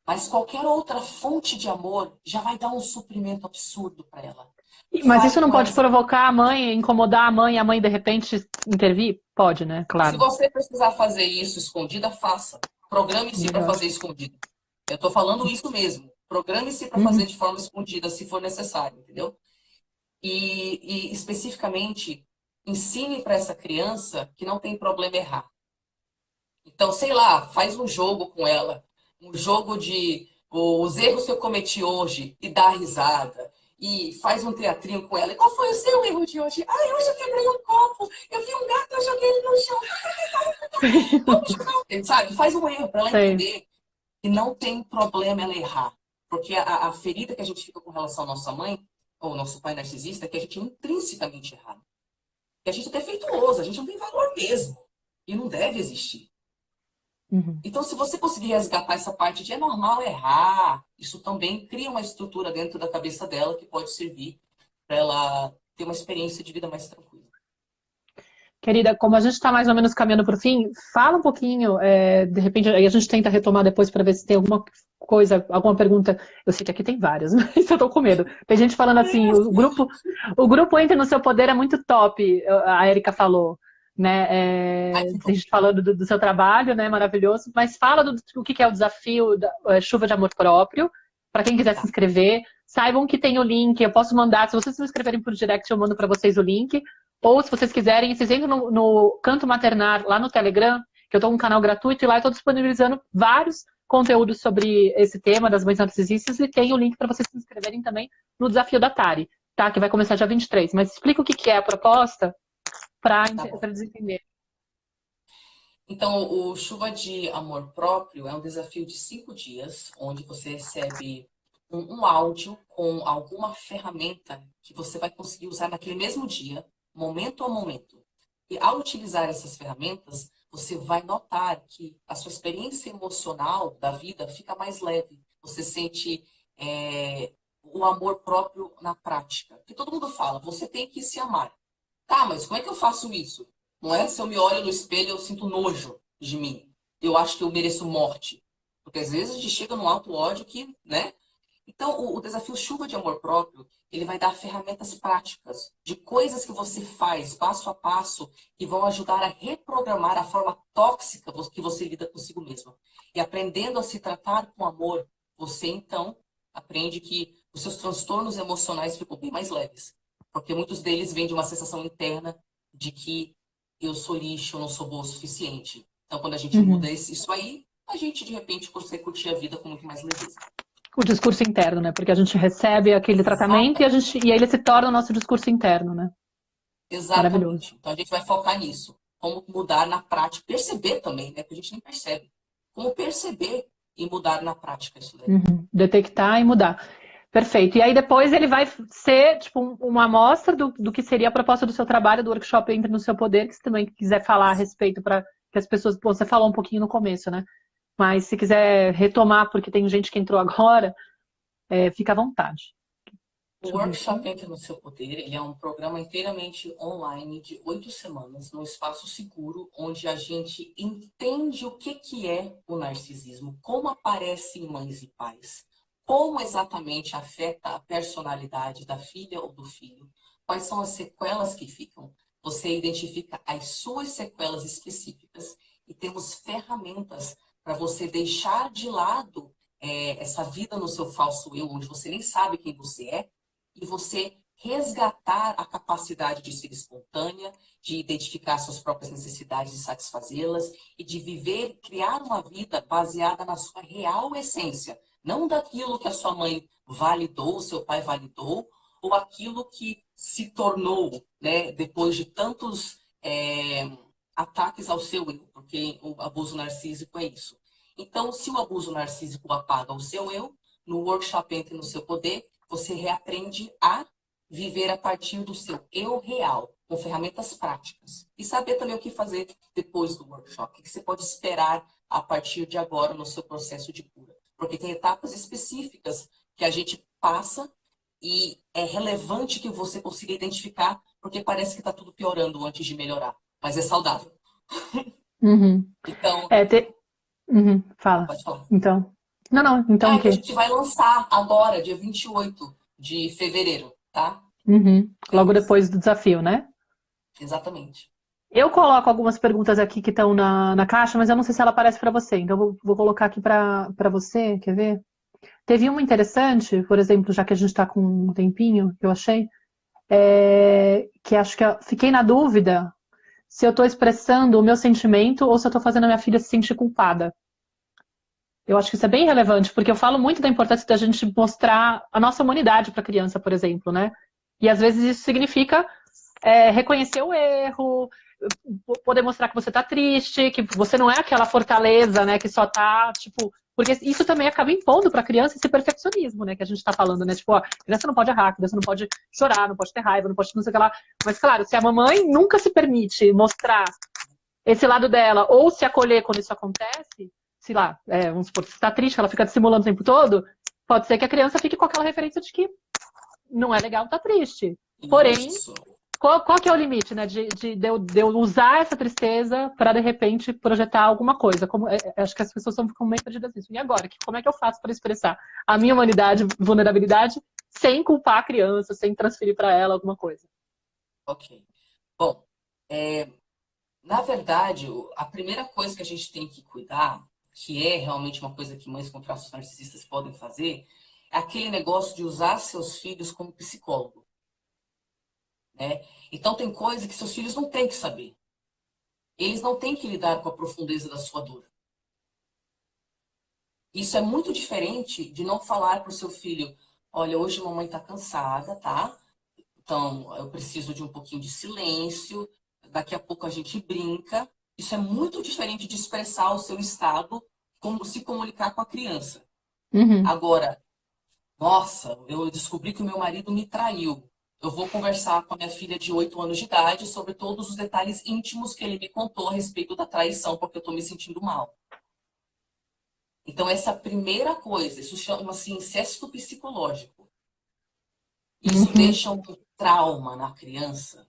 Mas qualquer outra fonte de amor já vai dar um suprimento absurdo para ela. Mas Fale isso não com ela. pode provocar a mãe, incomodar a mãe de repente intervir? Pode, né? Se Claro. você precisar fazer isso escondida, faça. Programe-se para Melhor. fazer escondida. Eu estou falando isso mesmo. Programe-se para fazer Uhum. de forma escondida, se for necessário, entendeu? E especificamente, ensine para essa criança que não tem problema errar. Então, sei lá, faz um jogo com ela. Um jogo de os erros que eu cometi hoje e dá risada. E faz um teatrinho com ela. E qual foi o seu erro de hoje? Ah, hoje eu quebrei um copo. Eu vi um gato, eu joguei ele no chão. Vamos jogar. Sabe? Faz um erro para ela Sei. entender que não tem problema ela errar. Porque a ferida que a gente fica com relação à nossa mãe, ou nosso pai narcisista, é que a gente é intrinsecamente errado. Que a gente é defeituoso, a gente não tem valor mesmo. E não deve existir. Uhum. Então, se você conseguir resgatar essa parte de é normal errar, isso também cria uma estrutura dentro da cabeça dela que pode servir para ela ter uma experiência de vida mais tranquila. Querida, como a gente está mais ou menos caminhando para o fim, fala um pouquinho, de repente, aí a gente tenta retomar depois para ver se tem alguma coisa, alguma pergunta. Eu sei que aqui tem várias, mas eu tô com medo. Tem gente falando assim, o grupo Entre no Seu Poder é muito top, a Erika falou, né? Ai, que bom. Tem gente falando do seu trabalho, né? Maravilhoso, mas fala do que é o desafio da Chuva de Amor Próprio, para quem quiser se Tá. inscrever. Saibam que tem o link, eu posso mandar, se vocês se inscreverem por direct, eu mando para vocês o link. Ou, se vocês quiserem, vocês entram no Canto Maternar, lá no Telegram, que eu estou com um canal gratuito, e lá eu estou disponibilizando vários conteúdos sobre esse tema das mães narcisistas, e tem o link para vocês se inscreverem também no Desafio da Tari, tá? Que vai começar dia 23. Mas explica o que é a proposta para Tá bom. eles entenderem. Então, o Chuva de Amor Próprio é um desafio de 5 dias, onde você recebe um áudio com alguma ferramenta que você vai conseguir usar naquele mesmo dia, momento a momento. E ao utilizar essas ferramentas, você vai notar que a sua experiência emocional da vida fica mais leve. Você sente o amor próprio na prática. Porque todo mundo fala, você tem que se amar. Tá, mas como é que eu faço isso? Não é se eu me olho no espelho eu sinto nojo de mim. Eu acho que eu mereço morte. Porque às vezes a gente chega num alto ódio que, né? Então, o desafio Chuva de Amor Próprio, ele vai dar ferramentas práticas de coisas que você faz passo a passo que vão ajudar a reprogramar a forma tóxica que você lida consigo mesma. E aprendendo a se tratar com amor, você então aprende que os seus transtornos emocionais ficam bem mais leves. Porque muitos deles vêm de uma sensação interna de que eu sou lixo, eu não sou boa o suficiente. Então, quando a gente muda isso aí, a gente, de repente, consegue curtir a vida com muito mais leveza. O discurso interno, né? Porque a gente recebe aquele tratamento e aí ele se torna o nosso discurso interno, né? Exatamente. Maravilhoso. Então, a gente vai focar nisso. Como mudar na prática. Perceber também, né? Porque a gente nem percebe. Como perceber e mudar na prática isso daí. Detectar e mudar. Perfeito. E aí depois ele vai ser tipo uma amostra do que seria a proposta do seu trabalho, do workshop Entre no Seu Poder, que você também quiser falar a respeito para que as pessoas... Pô, você falou um pouquinho no começo, né? Mas se quiser retomar, porque tem gente que entrou agora, fica à vontade. O workshop Entre no Seu Poder, ele é um programa inteiramente online de 8 semanas, num espaço seguro, onde a gente entende o que é o narcisismo, como aparece em mães e pais, como exatamente afeta a personalidade da filha ou do filho, quais são as sequelas que ficam. Você identifica as suas sequelas específicas e temos ferramentas para você deixar de lado essa vida no seu falso eu, onde você nem sabe quem você é, e você resgatar a capacidade de ser espontânea, de identificar suas próprias necessidades e satisfazê-las, e de viver, criar uma vida baseada na sua real essência, não daquilo que a sua mãe validou, o seu pai validou, ou aquilo que se tornou, né, depois de tantos ataques ao seu eu, porque o abuso narcísico é isso. Então, se o abuso narcísico apaga o seu eu, no workshop Entre no Seu Poder, você reaprende a viver a partir do seu eu real, com ferramentas práticas. E saber também o que fazer depois do workshop, o que você pode esperar a partir de agora no seu processo de cura. Porque tem etapas específicas que a gente passa e é relevante que você consiga identificar, porque parece que está tudo piorando antes de melhorar. Mas é saudável. Então, Fala. pode falar. Então. Não. Então o Que a quê? gente vai lançar agora, dia 28 de fevereiro, tá? Logo depois do desafio, né? Exatamente. Eu coloco algumas perguntas aqui que estão na caixa, mas eu não sei se ela aparece para você. Então vou colocar aqui para você, quer ver? Teve uma interessante, por exemplo, já que a gente está com um tempinho, que eu achei, que acho que eu fiquei na dúvida se eu estou expressando o meu sentimento ou se eu estou fazendo a minha filha se sentir culpada. Eu acho que isso é bem relevante, porque eu falo muito da importância da gente mostrar a nossa humanidade para a criança, por exemplo, né? E às vezes isso significa reconhecer o erro, poder mostrar que você tá triste, que você não é aquela fortaleza, né, que só tá, tipo... Porque isso também acaba impondo para a criança esse perfeccionismo, né, que a gente tá falando, né? Tipo, ó, a criança não pode errar, a criança não pode chorar, não pode ter raiva, não pode não sei o que lá. Mas, claro, se a mamãe nunca se permite mostrar esse lado dela, ou se acolher quando isso acontece, sei lá, vamos supor, se tá triste, ela fica dissimulando o tempo todo, pode ser que a criança fique com aquela referência de que não é legal tá triste. Porém, qual que é o limite, né? De eu usar essa tristeza para, de repente, projetar alguma coisa. Acho que as pessoas ficam meio perdidas nisso. E agora? Como é que eu faço para expressar a minha humanidade, vulnerabilidade, sem culpar a criança, sem transferir para ela alguma coisa? Ok. Bom, na verdade, a primeira coisa que a gente tem que cuidar, que é realmente uma coisa que mães com traços narcisistas podem fazer, é aquele negócio de usar seus filhos como psicólogo, né? Então tem coisa que seus filhos não têm que saber. Eles não têm que lidar com a profundeza da sua dor. Isso é muito diferente de não falar para o seu filho, olha, hoje a mamãe está cansada, tá? Então eu preciso de um pouquinho de silêncio, daqui a pouco a gente brinca. Isso é muito diferente de expressar o seu estado, como se comunicar com a criança. Uhum. Agora, nossa, eu descobri que o meu marido me traiu. Eu vou conversar com a minha filha de 8 anos de idade sobre todos os detalhes íntimos que ele me contou a respeito da traição, porque eu estou me sentindo mal. Então, essa primeira coisa, isso chama-se incesto psicológico. Isso Uhum. deixa um trauma na criança,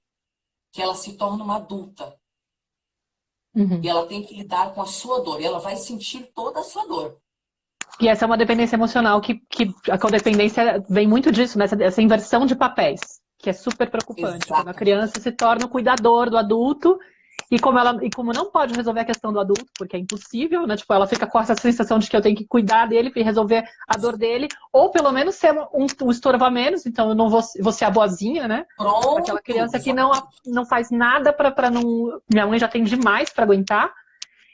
que ela se torna uma adulta. E Uhum. ela tem que lidar com a sua dor. E ela vai sentir toda a sua dor. E essa é uma dependência emocional que a codependência vem muito disso, né? Essa inversão de papéis, que é super preocupante. Quando a Exatamente. criança se torna o cuidador do adulto e como não pode resolver a questão do adulto, porque é impossível, né? Tipo, ela fica com essa sensação de que eu tenho que cuidar dele e resolver a dor dele, ou pelo menos ser um estorvo a menos, então eu não vou ser a boazinha, né? Aquela Pronto, criança que exatamente. não faz nada para não. Minha mãe já tem demais para aguentar.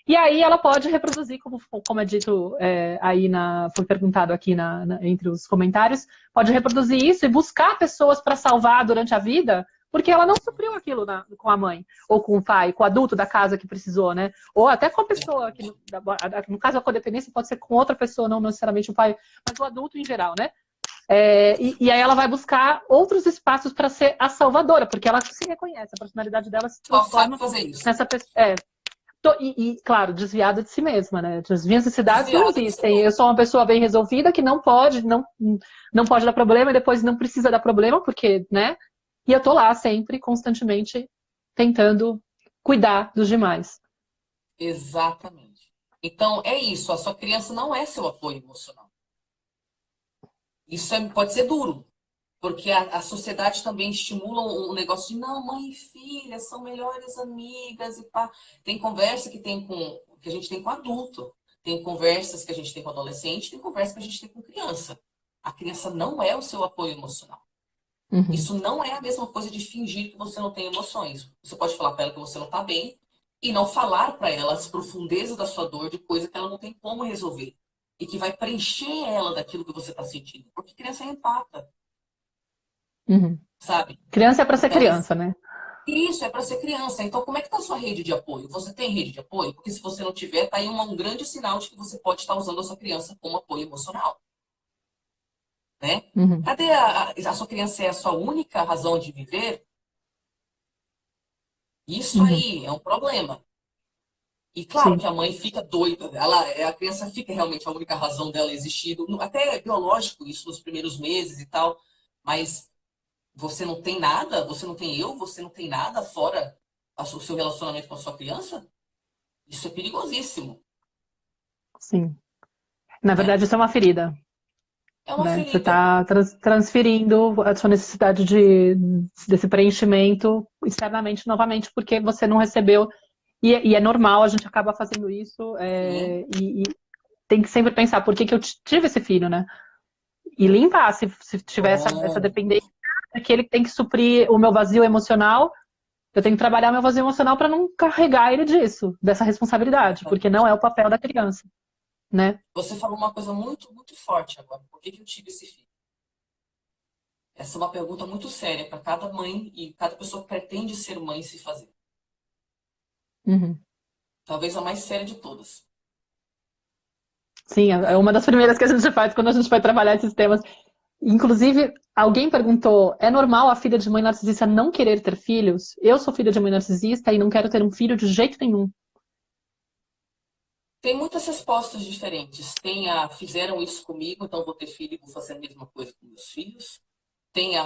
E aí ela pode reproduzir, como é dito aí foi perguntado aqui entre os comentários, pode reproduzir isso e buscar pessoas para salvar durante a vida, porque ela não supriu aquilo com a mãe, ou com o pai, com o adulto da casa que precisou, né? Ou até com a pessoa, que no caso a codependência pode ser com outra pessoa, não necessariamente o pai, mas o adulto em geral, né? E aí ela vai buscar outros espaços para ser a salvadora, porque ela se reconhece, a personalidade dela se Só sabe transforma fazer isso. nessa pessoa. Claro, desviada de si mesma, né? As minhas necessidades não Desviada de si existem. Eu mesmo. sou uma pessoa bem resolvida que não pode dar problema e depois não precisa dar problema, porque, né? E eu tô lá sempre, constantemente, tentando cuidar dos demais. Exatamente. Então, é isso. A sua criança não é seu apoio emocional. Isso pode ser duro, porque a sociedade também estimula um negócio de não, mãe e filha são melhores amigas e pá. Tem conversa que a gente tem com adulto, tem conversas que a gente tem com adolescente, tem conversa que a gente tem com criança. A criança não é o seu apoio emocional. Uhum, Isso não é a mesma coisa de fingir que você não tem emoções. Você pode falar para ela que você não está bem e não falar para ela as profundezas da sua dor de coisa que ela não tem como resolver e que vai preencher ela daquilo que você está sentindo. Porque criança é empata, uhum. sabe? Criança é para ser Então, criança, né? isso é para ser criança. Então, como é que está a sua rede de apoio? Você tem rede de apoio? Porque se você não tiver, tá aí um grande sinal de que você pode estar usando a sua criança como apoio emocional, né? Uhum, Cadê a sua criança é a sua única razão de viver? Isso uhum. aí é um problema. E claro Sim. que a mãe fica doida, a criança fica realmente a única razão dela existir, até é biológico isso nos primeiros meses e tal, mas você não tem nada, você não tem você não tem nada fora o seu relacionamento com a sua criança? Isso é perigosíssimo, Sim. Na né? verdade, isso é uma ferida, É uma né? Você ferida. está transferindo a sua necessidade desse preenchimento externamente novamente, porque você não recebeu. E é normal, a gente acaba fazendo isso. Sim, E tem que sempre pensar por que eu tive esse filho, né? E limpar, se tiver essa pronto. dependência, é que ele tem que suprir o meu vazio emocional. Eu tenho que trabalhar meu vazio emocional para não carregar ele dessa responsabilidade, porque não Exatamente. é o papel da criança, né? Você falou uma coisa muito, muito forte agora. Por que eu tive esse filho? Essa é uma pergunta muito séria para cada mãe e cada pessoa que pretende ser mãe se fazer. Uhum. Talvez a mais séria de todas, Sim, é né? uma das primeiras que a gente faz quando a gente vai trabalhar esses temas. Inclusive, alguém perguntou: é normal a filha de mãe narcisista não querer ter filhos? Eu sou filha de mãe narcisista e não quero ter um filho de jeito nenhum. Tem muitas respostas diferentes. Tem fizeram isso comigo, então vou ter filho e vou fazer a mesma coisa com meus filhos.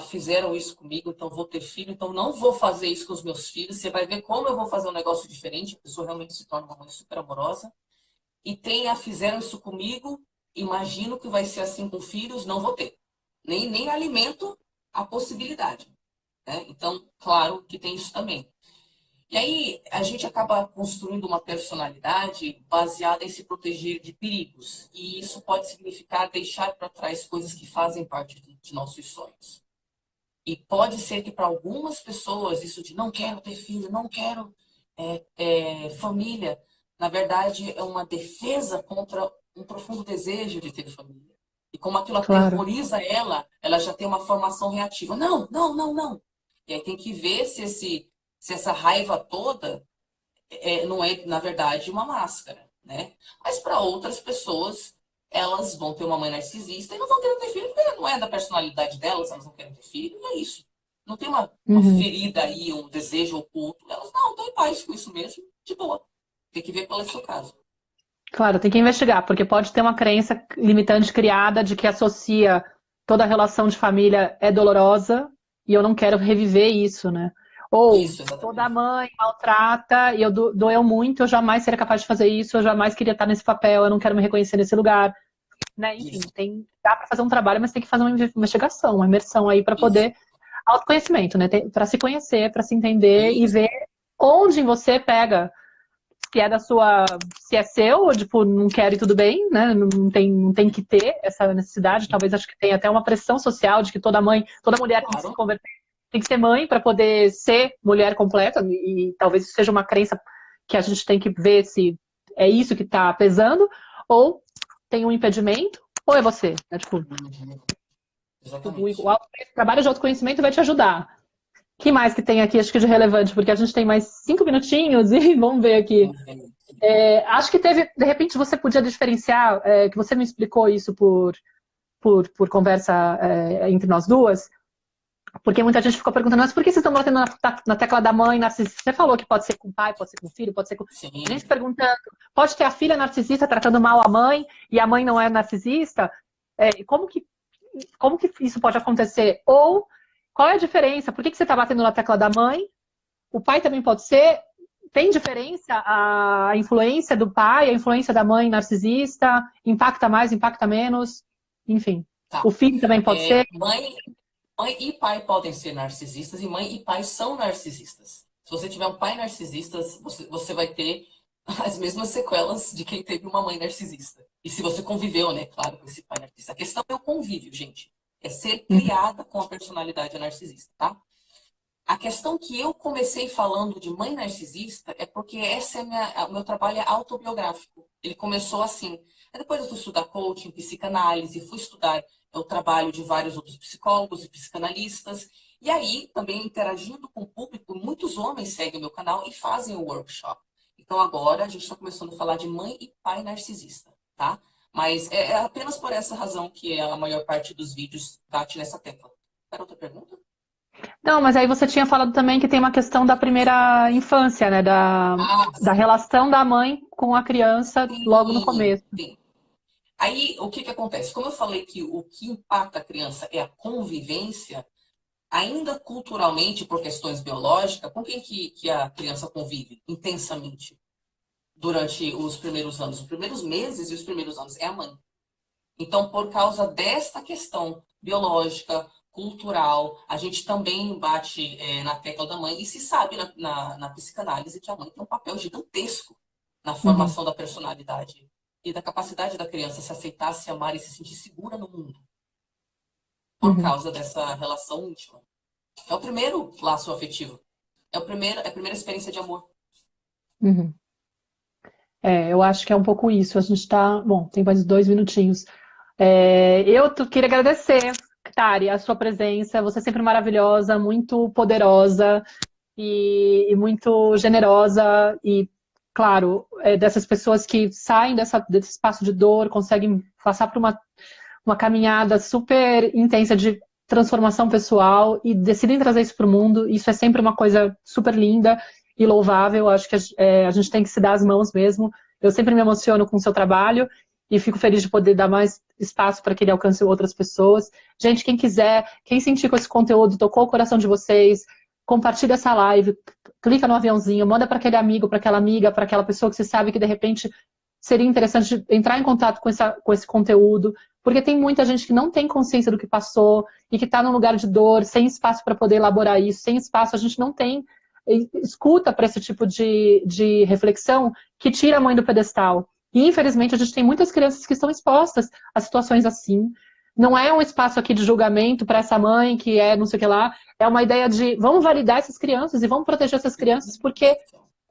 fizeram isso comigo, então vou ter filho, então não vou fazer isso com os meus filhos. Você vai ver como eu vou fazer um negócio diferente, a pessoa realmente se torna uma mãe super amorosa. E tem fizeram isso comigo, imagino que vai ser assim com filhos, não vou ter. Nem alimento a possibilidade, né? Então, claro que tem isso também. E aí, a gente acaba construindo uma personalidade baseada em se proteger de perigos. E isso pode significar deixar para trás coisas que fazem parte de nossos sonhos. E pode ser que para algumas pessoas, isso de não quero ter filho, não quero família, na verdade é uma defesa contra um profundo desejo de ter família. E como aquilo Claro. aterroriza ela já tem uma formação reativa. Não, não, não, não. E aí tem que ver se essa raiva toda não é, na verdade, uma máscara, né? Mas para outras pessoas, elas vão ter uma mãe narcisista e não vão querer ter filho, porque não é da personalidade delas, elas não querem ter filho, e é isso. Não tem uma ferida aí, um desejo oculto. Elas não, estão em paz com isso mesmo, de boa. Tem que ver qual é o seu caso. Claro, tem que investigar, porque pode ter uma crença limitante criada de que associa toda a relação de família é dolorosa e eu não quero reviver isso, né? Ou Isso, exatamente. toda mãe maltrata e eu doeu muito, eu jamais seria capaz de fazer isso, eu jamais queria estar nesse papel, eu não quero me reconhecer nesse lugar. Né? Enfim, dá para fazer um trabalho, mas tem que fazer uma investigação, uma imersão aí para poder autoconhecimento, né? Para se conhecer, para se entender e ver onde você pega, se é da sua, se é seu, ou tipo, não quero e tudo bem, né? Não tem que ter essa necessidade. Talvez acho que tem até uma pressão social de que toda mulher tem que se converter, tem que ser mãe para poder ser mulher completa, e talvez isso seja uma crença que a gente tem que ver se é isso que está pesando, ou tem um impedimento, ou é você, né? Tipo, o trabalho de autoconhecimento vai te ajudar. O que mais que tem aqui, acho que de relevante? Porque a gente tem mais 5 minutinhos e vamos ver aqui. Acho que teve, de repente, você podia diferenciar, que você me explicou isso por conversa entre nós duas, porque muita gente ficou perguntando, mas por que vocês estão batendo na tecla da mãe narcisista? Você falou que pode ser com o pai, pode ser com o filho, pode ser com... A gente perguntando, pode ter a filha narcisista tratando mal a mãe e a mãe não é narcisista? Como que isso pode acontecer? Ou qual é a diferença? Por que você está batendo na tecla da mãe? O pai também pode ser? Tem diferença a influência do pai, a influência da mãe narcisista? Impacta mais, impacta menos? Enfim. Tá. O filho também pode ser? Mãe e pai podem ser narcisistas e mãe e pai são narcisistas. Se você tiver um pai narcisista, você vai ter as mesmas sequelas de quem teve uma mãe narcisista. E se você conviveu, né, claro, com esse pai narcisista. A questão é o convívio, gente. É ser criada com a personalidade narcisista, tá? A questão que eu comecei falando de mãe narcisista é porque o meu trabalho é autobiográfico. Ele começou assim. Aí depois eu fui estudar coaching, psicanálise, fui estudar o trabalho de vários outros psicólogos e psicanalistas. E aí, também interagindo com o público, muitos homens seguem o meu canal e fazem o workshop. Então agora a gente está começando a falar de mãe e pai narcisista, tá? Mas é apenas por essa razão que a maior parte dos vídeos bate nessa tecla. Quer outra pergunta? Não, mas aí você tinha falado também que tem uma questão da primeira infância, né? Da relação da mãe com a criança logo no começo. Sim. Aí, o que acontece? Como eu falei que o que impacta a criança é a convivência, ainda culturalmente, por questões biológicas, com quem que a criança convive intensamente durante os primeiros anos? Os primeiros meses e os primeiros anos é a mãe. Então, por causa desta questão biológica, cultural, a gente também bate na tecla da mãe e se sabe na psicanálise que a mãe tem um papel gigantesco na formação da personalidade e da capacidade da criança se aceitar, se amar e se sentir segura no mundo. Por causa dessa relação íntima. É o primeiro laço afetivo. É a primeira experiência de amor. Eu acho que é um pouco isso. A gente está... Bom, tem mais 2 minutinhos. Eu queria agradecer, Tari, a sua presença. Você é sempre maravilhosa, muito poderosa e muito generosa. E, claro, dessas pessoas que saem desse espaço de dor, conseguem passar por uma caminhada super intensa de transformação pessoal e decidem trazer isso para o mundo. Isso é sempre uma coisa super linda e louvável. Acho que a gente tem que se dar as mãos mesmo. Eu sempre me emociono com o seu trabalho e fico feliz de poder dar mais espaço para que ele alcance outras pessoas. Gente, quem quiser, quem sentir com esse conteúdo, tocou o coração de vocês, compartilha essa live, clica no aviãozinho, manda para aquele amigo, para aquela amiga, para aquela pessoa que você sabe que de repente seria interessante entrar em contato com esse conteúdo, porque tem muita gente que não tem consciência do que passou e que está num lugar de dor, sem espaço para poder elaborar isso, sem espaço, a gente não tem escuta para esse tipo de reflexão que tira a mãe do pedestal. E, infelizmente, a gente tem muitas crianças que estão expostas a situações assim. Não é um espaço aqui de julgamento para essa mãe que é não sei o que lá, é uma ideia de vamos validar essas crianças e vamos proteger essas crianças, porque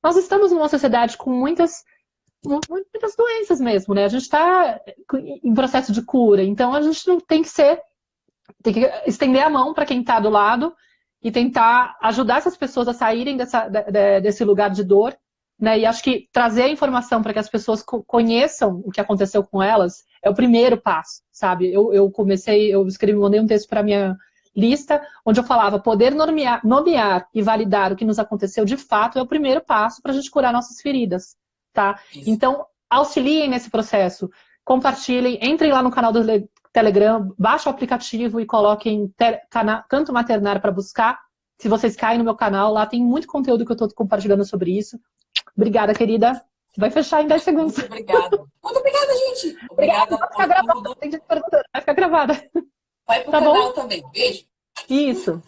nós estamos numa sociedade com muitas doenças mesmo, né? A gente está em processo de cura, então a gente não tem que estender a mão para quem está do lado e tentar ajudar essas pessoas a saírem desse lugar de dor, né? E acho que trazer a informação para que as pessoas conheçam o que aconteceu com elas é o primeiro passo, sabe? Eu mandei um texto para minha lista, onde eu falava, poder nomear e validar o que nos aconteceu de fato é o primeiro passo para a gente curar nossas feridas, tá? Isso. Então, auxiliem nesse processo, compartilhem, entrem lá no canal do Telegram, baixa o aplicativo e coloquem Canto Maternar para buscar. Se vocês caem no meu canal, lá tem muito conteúdo que eu estou compartilhando sobre isso. Obrigada, querida. Vai fechar em 10 segundos. Muito obrigada. Muito obrigada, gente. Obrigada vai ficar gravada. Vai ficar gravada. Vai pro canal também. Beijo. Isso.